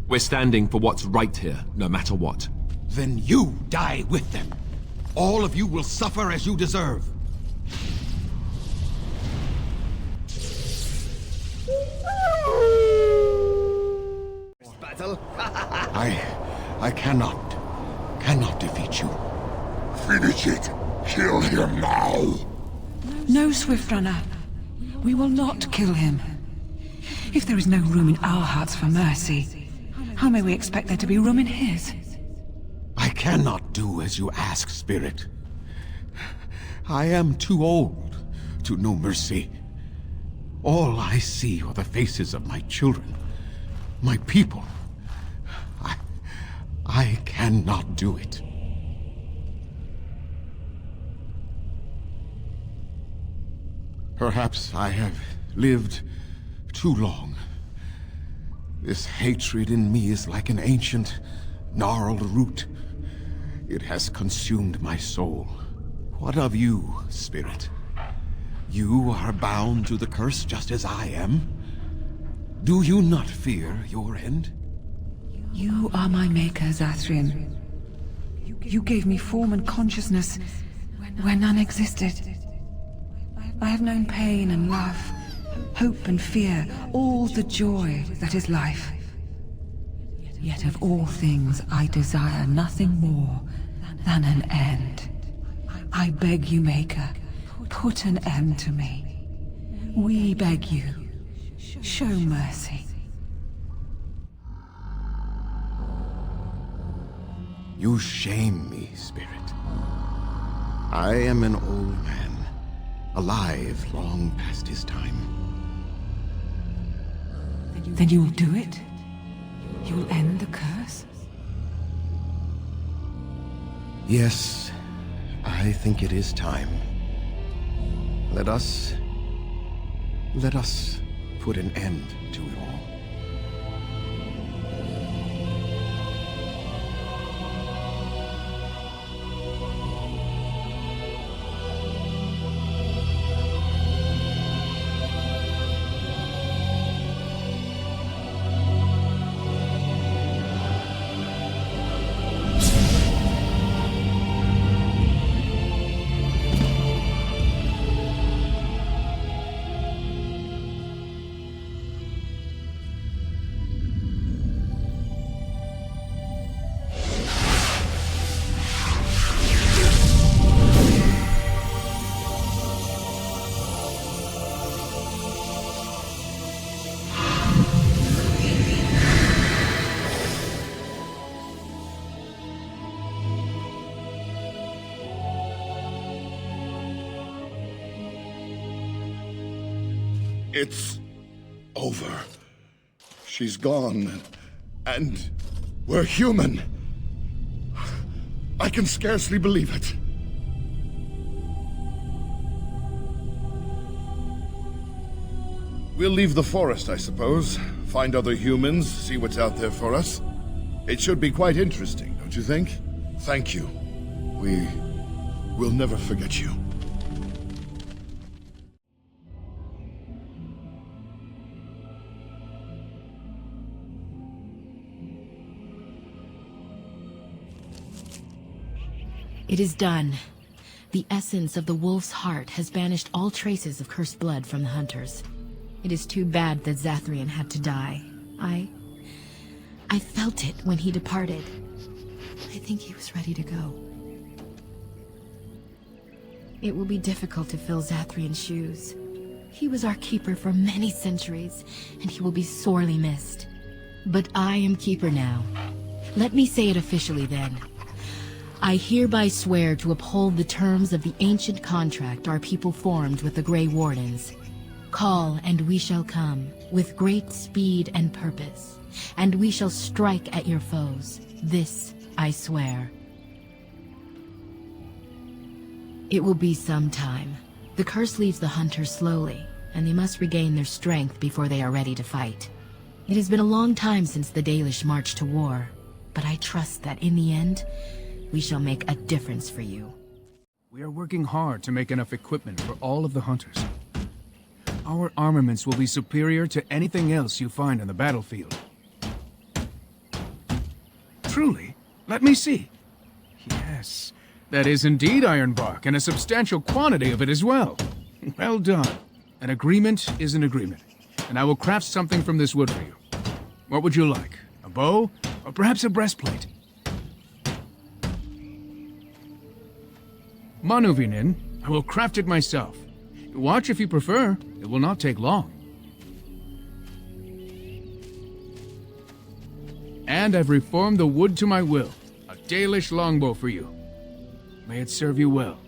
We're standing for what's right here, no matter what. Then you die with them. All of you will suffer as you deserve. Battle? I cannot defeat you. Finish it! Kill him now! No, Swift Runner. We will not kill him. If there is no room in our hearts for mercy, how may we expect there to be room in his? I cannot do as you ask, Spirit. I am too old to know mercy. All I see are the faces of my children, my people. I cannot do it. Perhaps I have lived too long. This hatred in me is like an ancient, gnarled root. It has consumed my soul. What of you, Spirit? You are bound to the curse just as I am. Do you not fear your end? You are my maker, Zathrian. You gave me form and consciousness where none existed. I have known pain and love, hope and fear, all the joy that is life. Yet of all things I desire nothing more than an end. I beg you, Maker, put an end to me. We beg you, show mercy. You shame me, Spirit. I am an old man, alive long past his time. Then you will do it? You will end the curse? Yes, I think it is time. Let us put an end to it all. It's over. She's gone, and we're human. I can scarcely believe it. We'll leave the forest, I suppose. Find other humans, see what's out there for us. It should be quite interesting, don't you think? Thank you. We'll never forget you. It is done. The essence of the wolf's heart has banished all traces of cursed blood from the hunters. It is too bad that Zathrian had to die. I felt it when he departed. I think he was ready to go. It will be difficult to fill Zathrian's shoes. He was our keeper for many centuries, and he will be sorely missed. But I am keeper now. Let me say it officially then. I hereby swear to uphold the terms of the ancient contract our people formed with the Grey Wardens. Call, and we shall come, with great speed and purpose, and we shall strike at your foes. This I swear. It will be some time. The curse leaves the hunters slowly, and they must regain their strength before they are ready to fight. It has been a long time since the Dalish marched to war, but I trust that in the end, we shall make a difference for you. We are working hard to make enough equipment for all of the hunters. Our armaments will be superior to anything else you find on the battlefield. Truly? Let me see. Yes, that is indeed ironbark, and a substantial quantity of it as well. Well done. An agreement is an agreement, and I will craft something from this wood for you. What would you like? A bow? Or perhaps a breastplate? Manuvinin, I will craft it myself. Watch if you prefer. It will not take long. And I've reformed the wood to my will. A Dalish longbow for you. May it serve you well.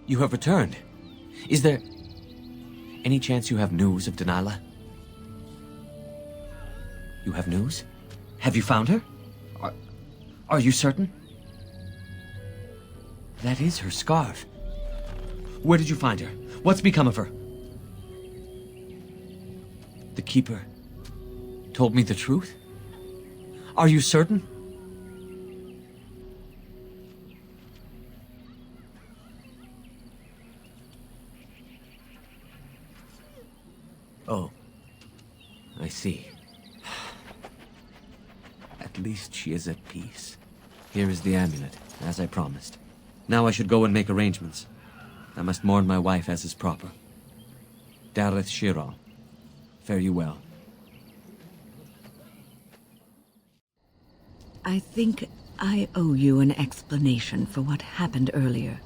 You have returned. Is there any chance you have news of Delilah? You have news? Have you found her? Are you certain? That is her scarf. Where did you find her? What's become of her? The Keeper told me the truth? Are you certain? Oh, I see. At least she is at peace. Here is the amulet, as I promised. Now I should go and make arrangements. I must mourn my wife as is proper. Dareth Shiral, fare you well. I think I owe you an explanation for what happened earlier.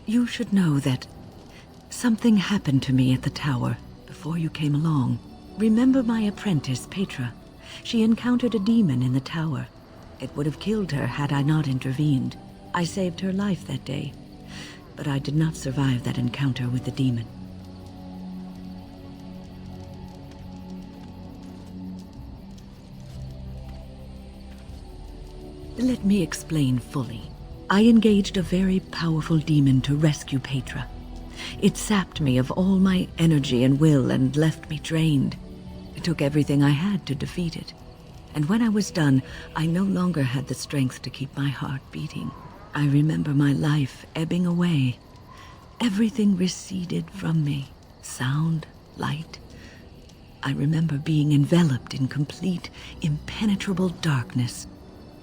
You should know that something happened to me at the tower before you came along. Remember my apprentice, Petra? She encountered a demon in the tower. It would have killed her had I not intervened. I saved her life that day, but I did not survive that encounter with the demon. Let me explain fully. I engaged a very powerful demon to rescue Petra. It sapped me of all my energy and will and left me drained. It took everything I had to defeat it. And when I was done, I no longer had the strength to keep my heart beating. I remember my life ebbing away. Everything receded from me. Sound, light. I remember being enveloped in complete, impenetrable darkness.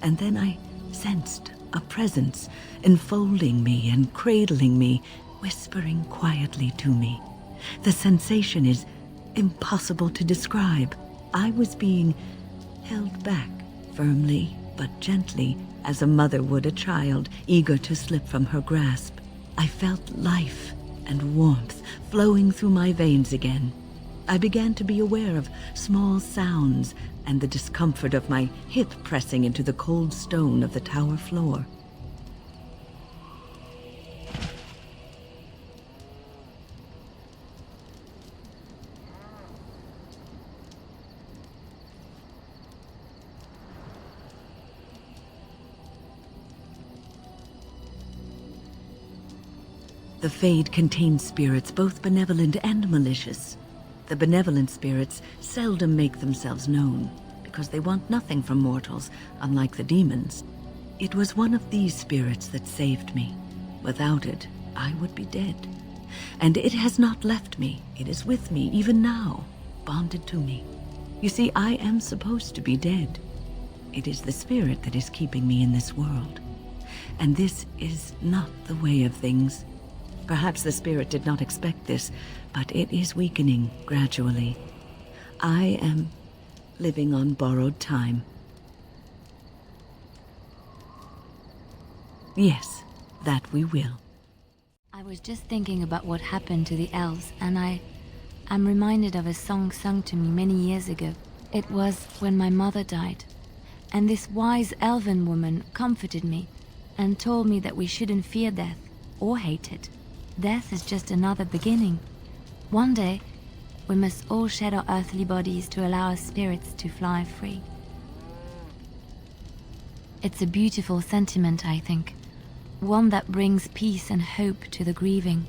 And then I sensed a presence enfolding me and cradling me, whispering quietly to me. The sensation is impossible to describe. I was being held back, firmly but gently, as a mother would a child, eager to slip from her grasp. I felt life and warmth flowing through my veins again. I began to be aware of small sounds and the discomfort of my hip pressing into the cold stone of the tower floor. The Fade contains spirits both benevolent and malicious. The benevolent spirits seldom make themselves known, because they want nothing from mortals, unlike the demons. It was one of these spirits that saved me. Without it, I would be dead. And it has not left me. It is with me, even now, bonded to me. You see, I am supposed to be dead. It is the spirit that is keeping me in this world. And this is not the way of things. Perhaps the spirit did not expect this, but it is weakening gradually. I am living on borrowed time. Yes, that we will. I was just thinking about what happened to the elves, and I'm reminded of a song sung to me many years ago. It was when my mother died, and this wise elven woman comforted me and told me that we shouldn't fear death or hate it. Death is just another beginning. One day, we must all shed our earthly bodies to allow our spirits to fly free. It's a beautiful sentiment, I think. One that brings peace and hope to the grieving.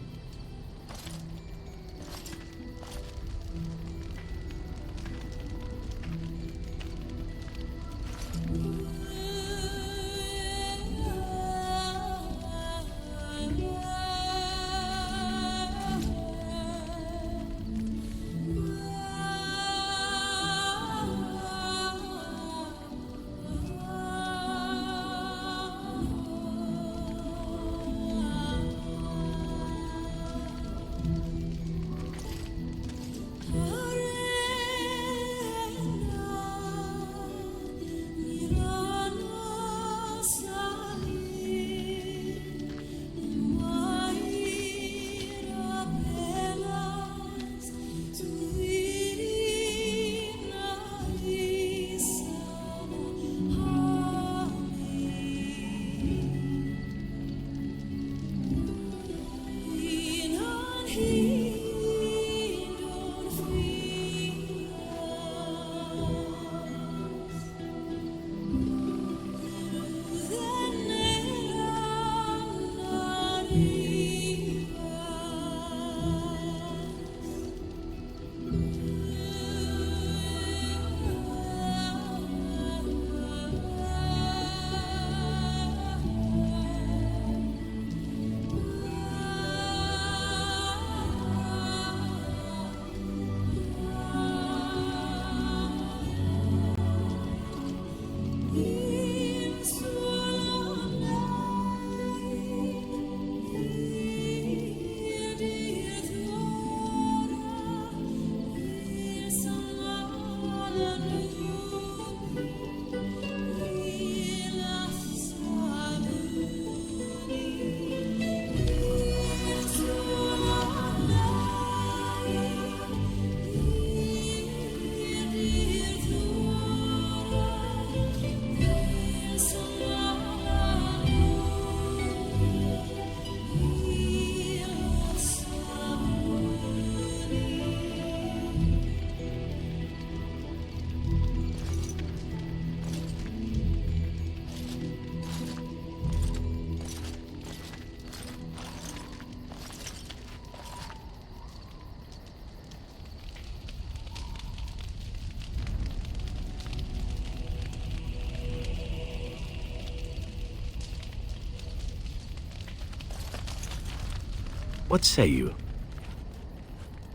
What say you?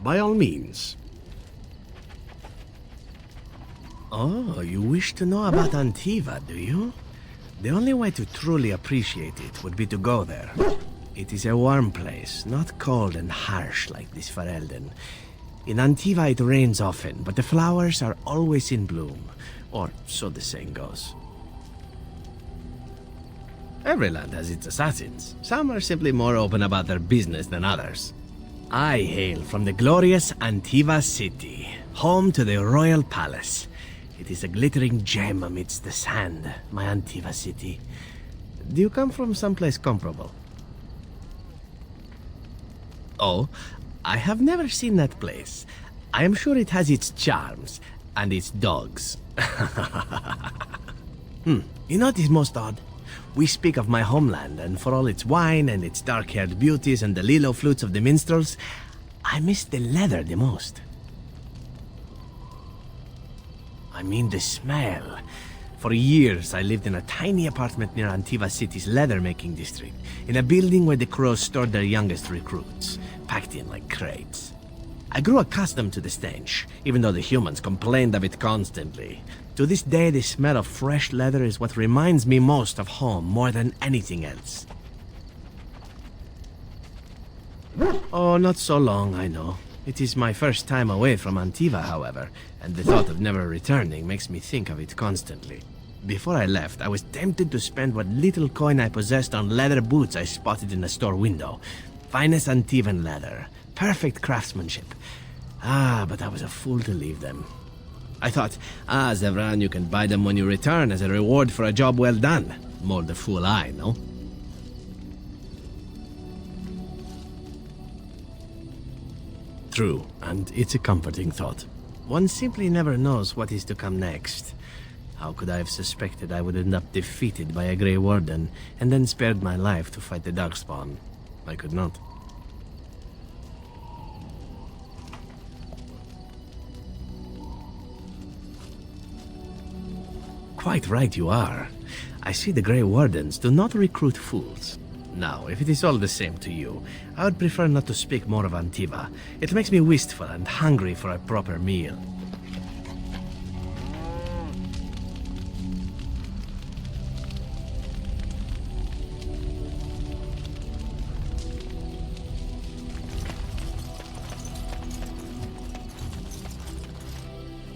By all means. Oh, you wish to know about Antiva, do you? The only way to truly appreciate it would be to go there. It is a warm place, not cold and harsh like this Ferelden. In Antiva it rains often, but the flowers are always in bloom, or so the saying goes. Every land has its assassins. Some are simply more open about their business than others. I hail from the glorious Antiva city, home to the royal palace. It is a glittering gem amidst the sand, my Antiva city. Do you come from someplace comparable? Oh, I have never seen that place. I am sure it has its charms, and its dogs. You know what is most odd? We speak of my homeland, and for all its wine and its dark-haired beauties and the lilo flutes of the minstrels, I miss the leather the most. I mean the smell. For years, I lived in a tiny apartment near Antiva City's leather-making district, in a building where the crows stored their youngest recruits, packed in like crates. I grew accustomed to the stench, even though the humans complained of it constantly. To this day, the smell of fresh leather is what reminds me most of home more than anything else. Oh, not so long, I know. It is my first time away from Antiva, however, and the thought of never returning makes me think of it constantly. Before I left, I was tempted to spend what little coin I possessed on leather boots I spotted in a store window. Finest Antivan leather. Perfect craftsmanship. But I was a fool to leave them. I thought, Zevran, you can buy them when you return as a reward for a job well done. More the fool I, no? True, and it's a comforting thought. One simply never knows what is to come next. How could I have suspected I would end up defeated by a Grey Warden, and then spared my life to fight the Darkspawn? I could not. Quite right you are. I see the Grey Wardens do not recruit fools. Now, if it is all the same to you, I would prefer not to speak more of Antiva. It makes me wistful and hungry for a proper meal.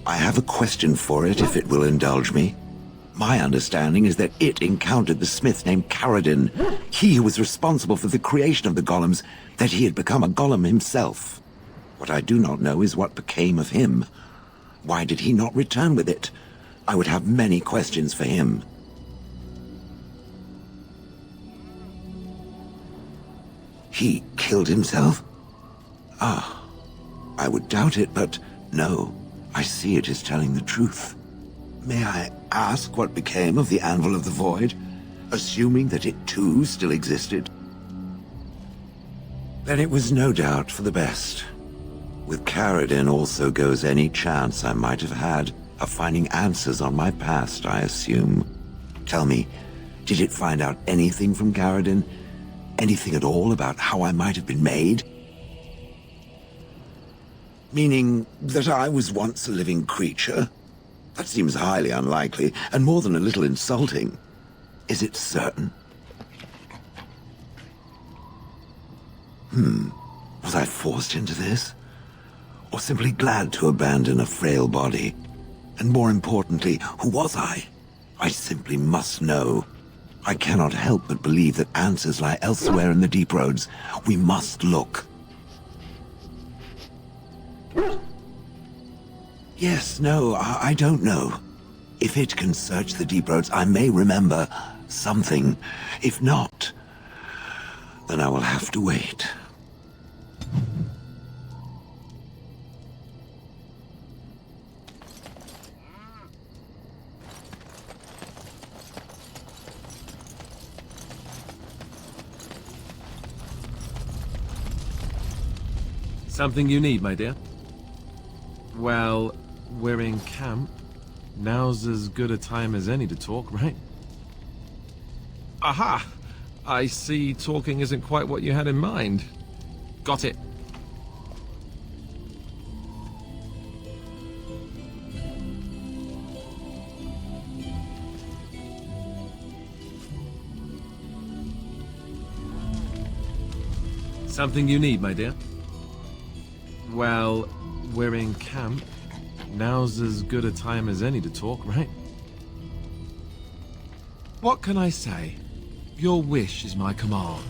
I have a question for it, if it will indulge me. My understanding is that it encountered the smith named Caradin, he who was responsible for the creation of the golems, that he had become a golem himself. What I do not know is what became of him. Why did he not return with it? I would have many questions for him. He killed himself? I would doubt it, but no, I see it is telling the truth. May I ask what became of the Anvil of the Void, assuming that it too still existed? Then it was no doubt for the best. With Caradin also goes any chance I might have had of finding answers on my past, I assume. Tell me, did it find out anything from Caradin? Anything at all about how I might have been made? Meaning that I was once a living creature? That seems highly unlikely, and more than a little insulting. Is it certain? Was I forced into this? Or simply glad to abandon a frail body? And more importantly, who was I? I simply must know. I cannot help but believe that answers lie elsewhere in the deep roads. We must look. Yes, no, I don't know. If it can search the deep roads, I may remember something. If not, then I will have to wait. Something you need, my dear? Well, we're in camp. Now's as good a time as any to talk, right? Aha! I see talking isn't quite what you had in mind. Got it. Something you need, my dear? Well, we're in camp. Now's as good a time as any to talk, right? What can I say? Your wish is my command.